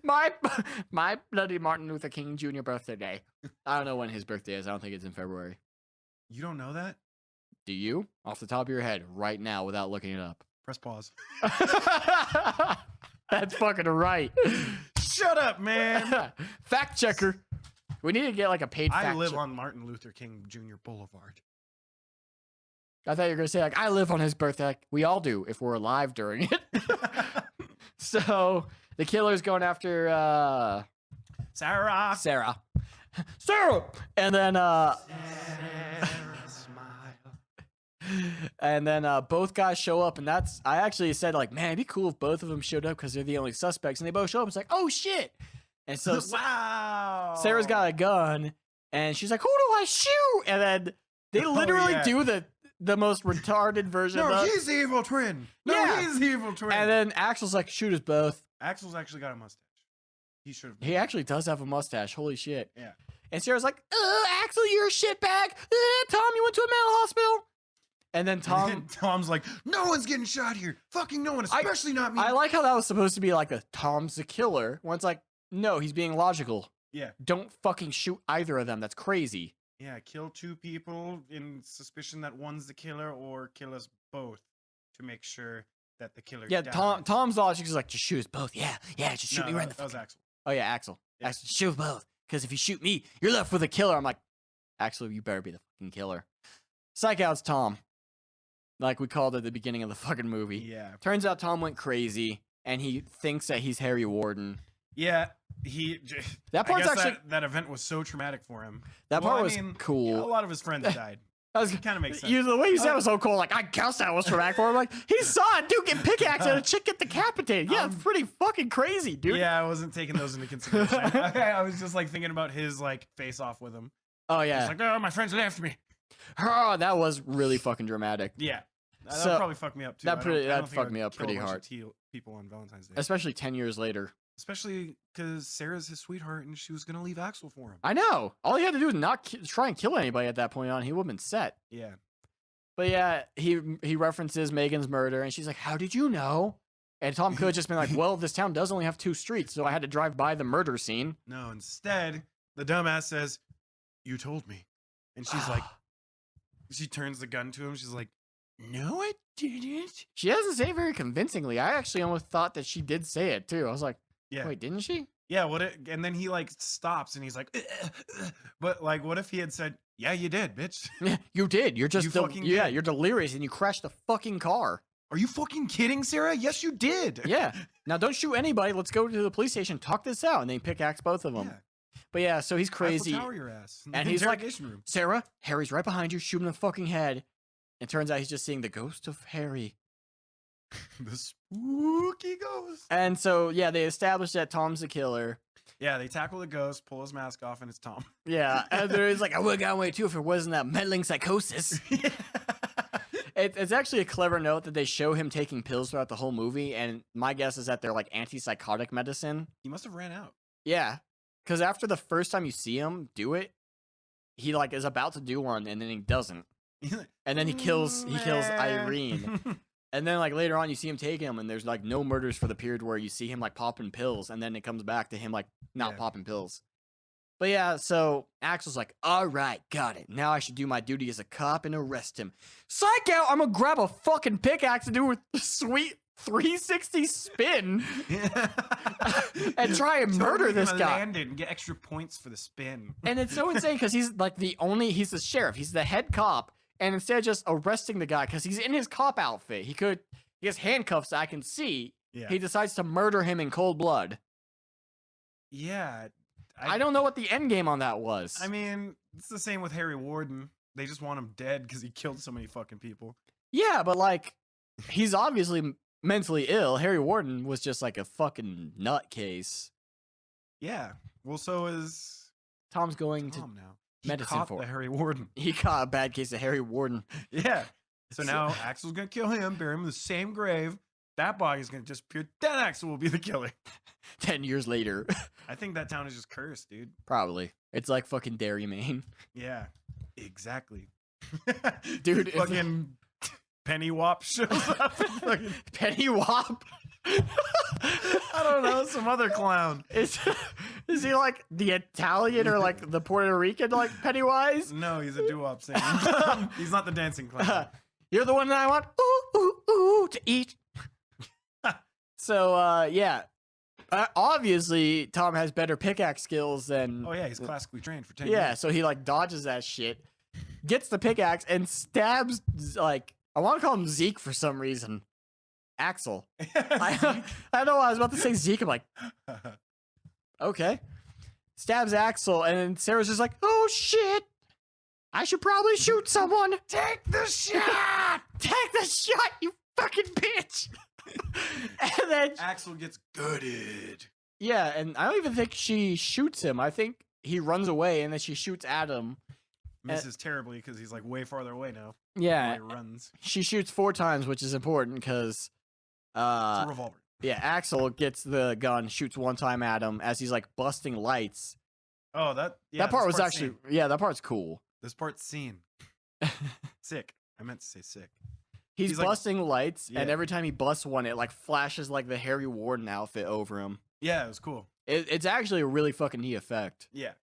my bloody Martin Luther King Jr. birthday day. I don't know when his birthday is. I don't think it's in February. You don't know that? Do you? Off the top of your head, right now, without looking it up. Press pause. That's fucking right. Shut up, man. Fact checker. We need to get like a paid fact I live check. on Martin Luther King Jr. Boulevard. I thought you were going to say, like, I live on his birthday. Like, we all do if we're alive during it. So the killer's going after Sarah. Sarah. And then and then both guys show up, and that's, I actually said, like, man, it'd be cool if both of them showed up because they're the only suspects, and they both show up. It's like, oh shit. And so Wow. Sarah's got a gun, and she's like, who do I shoot? And then they literally do the most retarded version of No, that. he's the evil twin. No, Yeah. he's the evil twin. And then Axel's like, shoot us both. Axel's actually got a mustache. He should have. He actually does have a mustache. Holy shit. Yeah. And Sarah's like, Axel, you're a shitbag. Tom, you went to a mental hospital. And then Tom's like, no one's getting shot here. Fucking no one, especially not me. I like how that was supposed to be like Tom's the killer. When it's like, no, he's being logical. Yeah. Don't fucking shoot either of them. That's crazy. Yeah, kill 2 people in suspicion that one's the killer, or kill us both to make sure that the killer Yeah, dies. Tom's logic is like, just shoot us both. Yeah, just shoot me right in the that was fucking... Axel. Oh, yeah, Axel. Yeah. Axel, shoot both. Because if you shoot me, you're left with a killer. I'm like, Axel, you better be the fucking killer. Psych out's Tom. Like we called it at the beginning of the fucking movie. Yeah. Turns out Tom went crazy, and he thinks that he's Harry Warden. Yeah, That part's I guess actually... that event was so traumatic for him. That Well, part I was mean, cool. yeah, a lot of his friends died. Kind of makes sense. The way you said it was so cool. Like, I guess that was from Act 4. I'm like, he saw a dude get pickaxed and a chick get decapitated. Yeah, it's pretty fucking crazy, dude. Yeah, I wasn't taking those into consideration. I was just like thinking about his like face off with him. Oh, yeah. He's like, oh, my friends left me. Oh, that was really fucking dramatic. Yeah. That So, probably fucked me up too. that I don't think fucked I'd me up kill a pretty bunch of hard. people on Valentine's Day. Especially 10 years later. Especially because Sarah's his sweetheart and she was going to leave Axel for him. I know. All he had to do was not try and kill anybody at that point on. He would have been set. Yeah. But yeah, he references Megan's murder, and she's like, how did you know? And Tom could have just been like, well, this town does only have 2 streets, so I had to drive by the murder scene. No, instead, the dumbass says, you told me. And she's like, she turns the gun to him. She's like, no, I didn't. She doesn't say it very convincingly. I actually almost thought that she did say it, too. I was like, Yeah. wait, didn't she? Yeah, and then he like stops and he's like, but like, what if he had said, yeah, you did, bitch. You did. You're just, You fucking did. you're delirious and you crashed the fucking car. Are you fucking kidding, Sarah? Yes, you did. Yeah. Now don't shoot anybody. Let's go to the police station, talk this out, and then pickaxe both of them. Yeah. But yeah, so he's Eiffel crazy. Tower your ass. And The he's like, interrogation room. Sarah, Harry's right behind you. Shoot him in the fucking head. And turns out he's just seeing the ghost of Harry. The spooky ghost. And so, yeah, they established that Tom's the killer. Yeah, they tackle the ghost, pull his mask off, and it's Tom. Yeah, and there's like, I would have gotten away too if it wasn't that meddling psychosis. It's actually a clever note that they show him taking pills throughout the whole movie, and my guess is that they're like antipsychotic medicine. He must have ran out. Yeah, because after the first time you see him do it, he like is about to do one, and then he doesn't, and then he kills Irene. And then, like, later on, you see him take him, and there's, like, no murders for the period where you see him, like, popping pills, and then it comes back to him, like, not popping pills. But, yeah, so Axel's like, all right, got it. Now I should do my duty as a cop and arrest him. Psych out! I'm gonna grab a fucking pickaxe and do a sweet 360 spin and try and murder this guy. Land it and get extra points for the spin. And it's so insane, because he's, like, he's the sheriff. He's the head cop. And instead of just arresting the guy, because he's in his cop outfit, he has handcuffs I can see. Yeah. He decides to murder him in cold blood. Yeah. I don't know what the end game on that was. I mean, it's the same with Harry Warden. They just want him dead because he killed so many fucking people. Yeah, but like, he's obviously mentally ill. Harry Warden was just like a fucking nutcase. Yeah. Well, so is Tom's going Tom now. He medicine caught for the it. Harry Warden. He caught a bad case of Harry Warden. Yeah. So now Axel's gonna kill him, bury him in the same grave. That body's gonna disappear. Then Axel will be the killer. 10 years later. I think that town is just cursed, dude. Probably. It's like fucking Dairy Maine. Yeah. Exactly. Dude, fucking Penny Wop shows up. Penny Wop? I don't know, some other clown. Is he like the Italian or like the Puerto Rican like Pennywise? No, he's a doo-wop singer. He's not the dancing clown. You're the one that I want ooh to eat. So yeah. Obviously Tom has better pickaxe skills than Oh yeah, he's classically trained for 10 years. Yeah, so he like dodges that shit, gets the pickaxe and stabs like I want to call him Zeke for some reason. Axel. I don't know why I was about to say Zeke. I'm like, okay. Stabs Axel, and then Sarah's just like, oh shit. I should probably shoot someone. Take the shot! Take the shot, you fucking bitch! And then Axel gets gooded. Yeah, and I don't even think she shoots him. I think he runs away, and then she shoots at him. Misses terribly because he's like way farther away now. Yeah. He runs. She shoots 4 times, which is important because It's a revolver. Yeah, Axel gets the gun, shoots 1 time at him as he's like busting lights. Oh, that part was part's actually seen. that part's cool. This part's seen. Sick. I meant to say sick. He's like- busting lights, and Yeah. every time he busts one, it like flashes like the Harry Warden outfit over him. Yeah, it was cool. It's actually a really fucking neat effect. Yeah.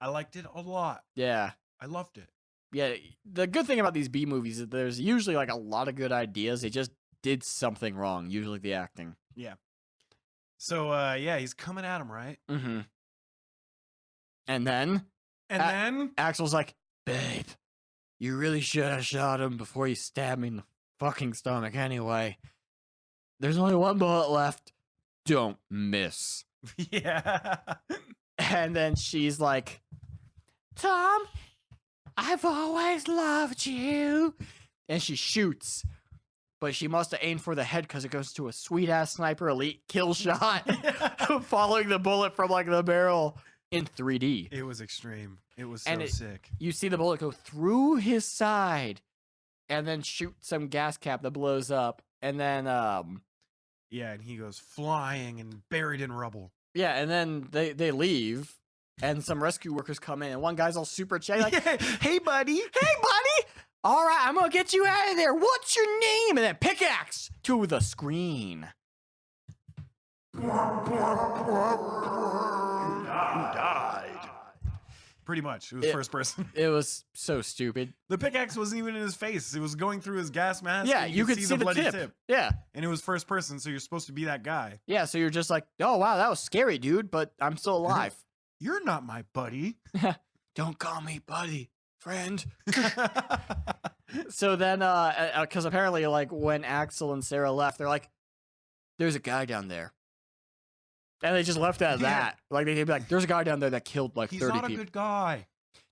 I liked it a lot. Yeah. I loved it. Yeah, the good thing about these B movies is there's usually like a lot of good ideas. They just did something wrong, usually the acting. Yeah. So yeah, he's coming at him, right? Mm-hmm. And then And then Axel's like, babe, you really should have shot him before you stabbed me in the fucking stomach anyway. There's only 1 bullet left. Don't miss. yeah. And then she's like, Tom, I've always loved you. And she shoots. But she must have aimed for the head because it goes to a sweet-ass sniper elite kill shot. Following the bullet from, like, the barrel in 3D. It was extreme. It was And so sick. You see the bullet go through his side and then shoot some gas cap that blows up. And then, Yeah, and he goes flying and buried in rubble. yeah, and then they leave. And some rescue workers come in. And one guy's all super chatty, like, Hey, buddy. hey, buddy. All right, I'm going to get you out of there. What's your name? And then pickaxe to the screen. Pretty much. It was first person. It was so stupid. The pickaxe wasn't even in his face. It was going through his gas mask. Yeah, and you could see the bloody tip. Yeah. And it was first person, so you're supposed to be that guy. Yeah, so you're just like, oh, wow, that was scary, dude, but I'm still alive. You're not my buddy. Don't call me buddy, friend. So then, because apparently, like, when Axel and Sarah left, they're like, there's a guy down there. And they just left it at that. Like, they'd be like, there's a guy down there that killed, like, He's 30 not a people. good guy.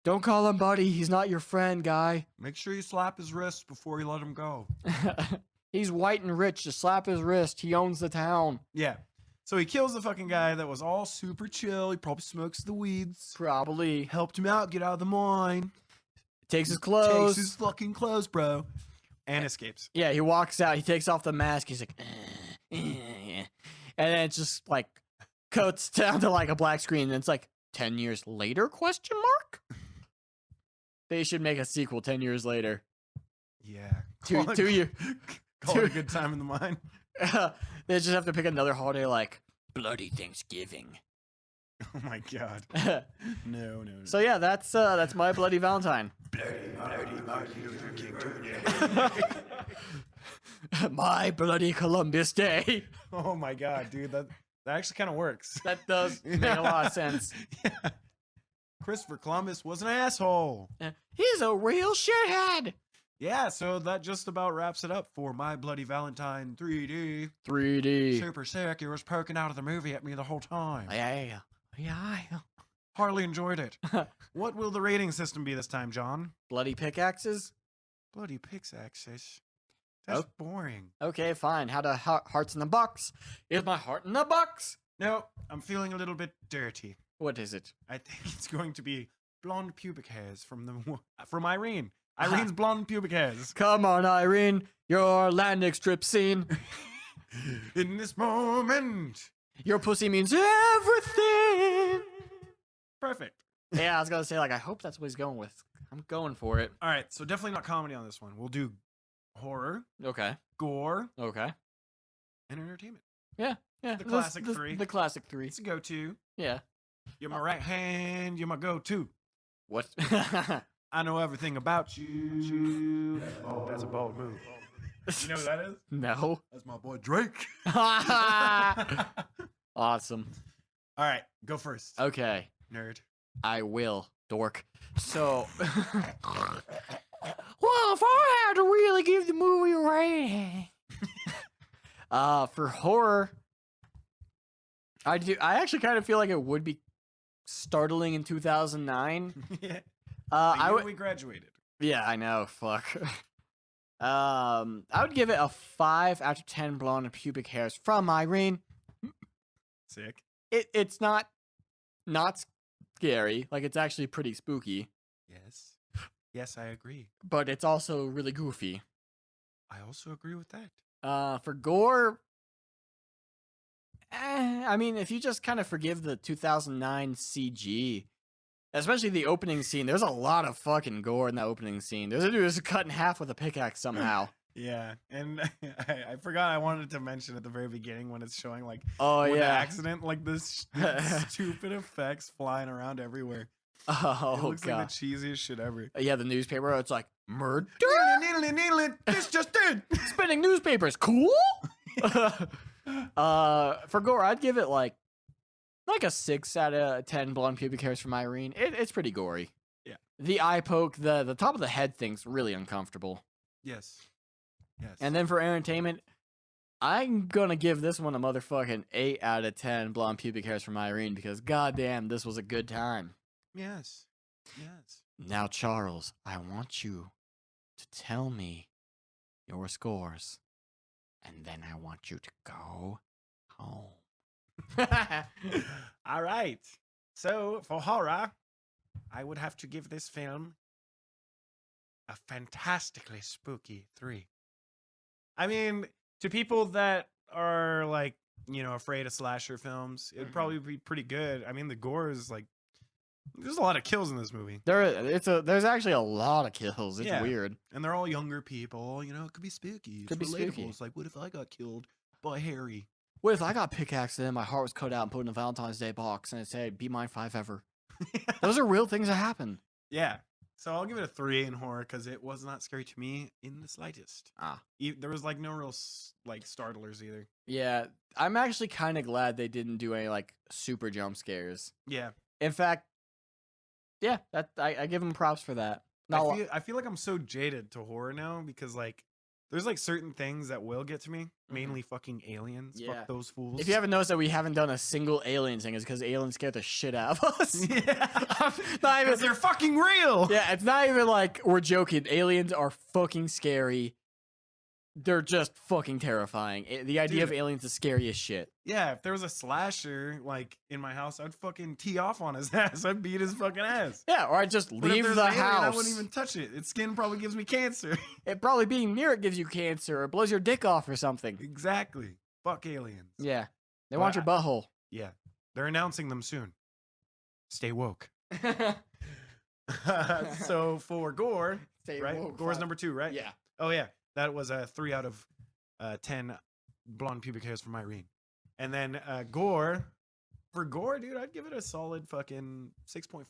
Don't call him buddy. He's not your friend, guy. Make sure you slap his wrist before you let him go. He's white and rich. Just slap his wrist. He owns the town. Yeah. So he kills the fucking guy that was all super chill. He probably smokes the weeds. Probably. Helped him out, get out of the mine. Takes his clothes. Takes his fucking clothes, bro. And escapes. Yeah, he walks out. He takes off the mask. He's like, and then it's just like cuts down to like a black screen. And it's like 10 years later? Question mark. They should make a sequel 10 years later. Yeah. Call it a good time in the mine. They just have to pick another holiday like Bloody Thanksgiving. Oh my god. No. So yeah, that's my Bloody Valentine. My Bloody Columbus Day. Oh my god, dude. That actually kind of works. That does make a lot of sense. Yeah. Christopher Columbus was an asshole. He's a real shithead. Yeah, so that just about wraps it up for My Bloody Valentine 3D. 3D. Super sick. It was poking out of the movie at me the whole time. Yeah. Hardly enjoyed it. What will the rating system be this time, John? Bloody pickaxes? Bloody pickaxes. That's boring. Okay, fine. How to hearts in the box? Is my heart in the box? No, I'm feeling a little bit dirty. What is it? I think it's going to be blonde pubic hairs from Irene. Irene's blonde pubic hairs. Come on, Irene. Your landing strip scene. In this moment. Your pussy means everything. Perfect. Yeah, I was gonna say, like, I hope that's what he's going with. I'm going for it. All right, so definitely not comedy on this one. We'll do horror, Okay. gore, Okay. and entertainment. Yeah. The classic three. The classic three. It's a go-to. Yeah. You're my right hand. You're my go-to. What? I know everything about you. Oh, that's a bold move. You know who that is? No. That's my boy Drake. Awesome. All right, go first. Okay. Nerd. I will, dork. So, well, if I had to really give the movie a rating, for horror, I actually kind of feel like it would be startling in 2009. Yeah. We graduated. Yeah, I know. Fuck. I would give it a 5 out of 10 blonde and pubic hairs from Irene. Sick. It's not scary. Like, it's actually pretty spooky, Yes. Yes, I agree. but it's also really goofy. I also agree with that. For gore, I mean, if you just kind of forgive the 2009 CG, especially the opening scene, there's a lot of fucking gore in that opening scene. There's a dude who's cut in half with a pickaxe somehow. Yeah, and I forgot I wanted to mention at the very beginning when it's showing like Oh, when the yeah. accident, like this stupid effects flying around everywhere. It Oh, looks God. like the cheesiest shit ever. Yeah, the newspaper, it's like, murder? This just did. Spinning newspapers, cool? For gore, I'd give it like a 6 out of 10 blonde pubic hairs from Irene. It's pretty gory. Yeah. The eye poke, the top of the head thing's really uncomfortable. Yes. Yes. And then for entertainment, I'm gonna give this one a motherfucking 8 out of 10 blonde pubic hairs from Irene because goddamn, this was a good time. yes. Yes. Now, Charles, I want you to tell me your scores, and then I want you to go home. All right. So for horror, I would have to give this film a fantastically spooky 3. I mean, to people that are like, afraid of slasher films, it'd probably be pretty good. I mean, the gore is like, there's a lot of kills in this movie. There's actually a lot of kills. It's weird. And they're all younger people. It could be spooky. Could be relatable. spooky. It's like, what if I got killed by Harry? What if I got pickaxed and my heart was cut out and put in a Valentine's Day box and it said, be mine 5 ever? Those are real things that happen. Yeah. So I'll give it a 3 in horror because it was not scary to me in the slightest. There was like no real like startlers either. Yeah. I'm actually kind of glad they didn't do any like super jump scares. Yeah. In fact, yeah, I give them props for that. I feel like I'm so jaded to horror now because like there's like certain things that will get to me, mainly fucking aliens. Yeah. Fuck those fools. If you haven't noticed that we haven't done a single alien thing, it's because aliens scared the shit out of us. Yeah. Not even, Because they're fucking real. yeah, it's not even like we're joking. Aliens are fucking scary. They're just fucking terrifying. The idea of aliens is scary as shit. Yeah, if there was a slasher like in my house, I'd fucking tee off on his ass. I'd beat his fucking ass. Yeah, or I'd just But if leave there's the an alien, house. I wouldn't even touch it. Its skin probably gives me cancer. It probably being near it gives you cancer or blows your dick off or something. Exactly. Fuck aliens. Yeah. They want your butthole. Yeah. They're announcing them soon. Stay woke. So for gore, right? woke, Gore's fuck. number 2, right? Yeah. Oh yeah, that was a 3 out of 10 blonde pubic hairs from Irene. And then gore, for gore, dude, I'd give it a solid fucking 6.5.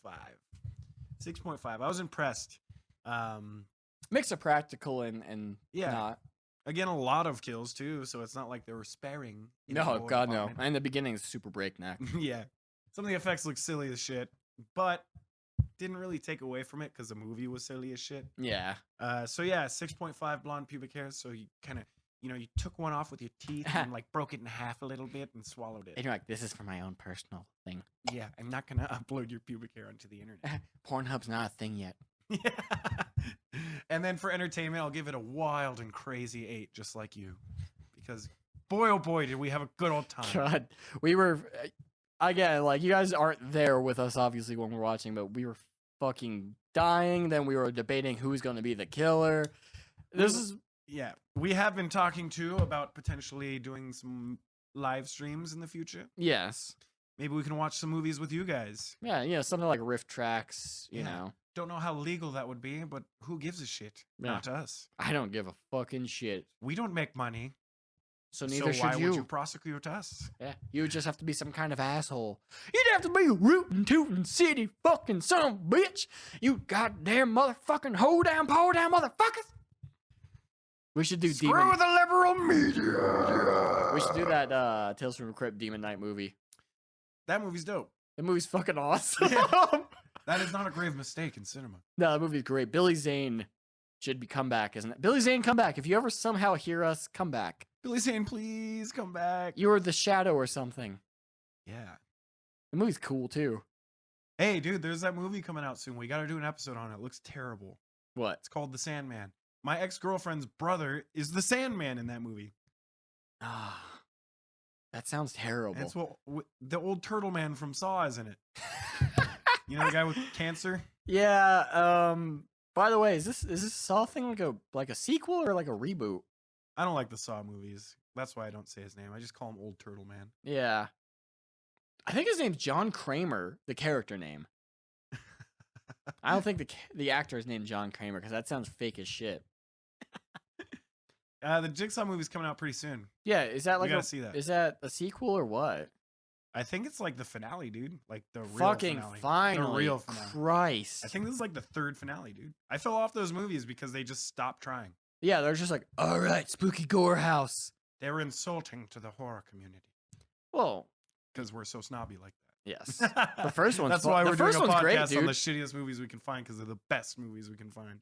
6.5. I was impressed. Mix of practical and not. Again, a lot of kills too, so it's not like they were sparing. in the No, gore God, no. department. And the beginning is super breakneck. Yeah. Some of the effects look silly as shit, but didn't really take away from it because the movie was silly as shit. Yeah. So yeah, 6.5 blonde pubic hairs. So you kind of, you took one off with your teeth and like broke it in half a little bit and swallowed it. And you're like, this is for my own personal thing. Yeah, I'm not gonna upload your pubic hair onto the internet. Pornhub's not a thing yet. Yeah. And then for entertainment, I'll give it a wild and crazy 8, just like you, because boy oh boy did we have a good old time. God, we were again, like, you guys aren't there with us obviously when we're watching, but we were fucking dying. Then we were debating who's going to be the killer. This is we have been talking too about potentially doing some live streams in the future. yes, Maybe we can watch some movies with you guys. yeah, something like riff tracks. You know, Don't know how legal that would be, but who gives a shit? Yeah. Not us. I don't give a fucking shit. We don't make money. So neither so why should would you prosecute us? Yeah, you would just have to be some kind of asshole. You'd have to be a rootin' tootin' city fucking son of a bitch. You goddamn motherfucking hoe down, pole down motherfuckers. We should do Screw Demon. the liberal media. We should do that Tales from the Crypt Demon Knight movie. That movie's dope. The movie's fucking awesome. That is not a grave mistake in cinema. No, the movie's great. Billy Zane should be come back, isn't it? Billy Zane, come back. If you ever somehow hear us, come back. Billy Zane, please come back. You were the Shadow or something. Yeah. The movie's cool too. Hey, dude, there's that movie coming out soon. We got to do an episode on it. It looks terrible. What? It's called The Sandman. My ex-girlfriend's brother is the Sandman in that movie. Ah, that soun's terrible. That's what the old turtle man from Saw is in it. You know the guy with cancer? Yeah. By the way, is this Saw thing like a sequel or like a reboot? I don't like the Saw movies. That's why I don't say his name. I just call him Old Turtle Man. Yeah. I think his name's John Kramer, the character name. I don't think the actor is named John Kramer because that sounds fake as shit. The Jigsaw movie's coming out pretty soon. Yeah, is that We like gotta see that. Is that a sequel or what? I think it's like the finale, dude. Like the real Fucking finale. finally. The real finale. Christ. I think this is like the 3rd finale, dude. I fell off those movies because they just stopped trying. Yeah, they're just like, all right, spooky gore house. They were insulting to the horror community Well, because we're so snobby like yes. that. The first one's That's fun. why The we're doing first a one's podcast great, on dude. the shittiest movies we can find because they're the best movies we can find.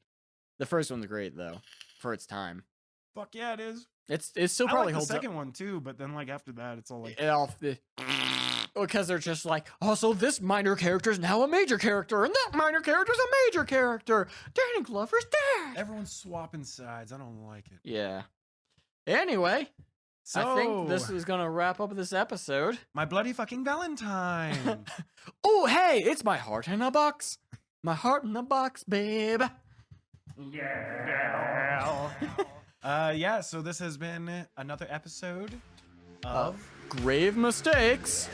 The first one's great though, for its time. Fuck yeah, it is. It's still I probably like the holds second up. one too, but then like after that, it's all like It all, Because they're just like, oh, so this minor character is now a major character, and that minor character is a major character. Danny Glover's dead. Everyone's swapping sides. I don't like it. Yeah. Anyway, I think this So- is gonna wrap up this episode. My bloody fucking Valentine. Oh, hey, it's my heart in a box. My heart in a box, babe. Yeah, so this has been another episode of Grave mistakes.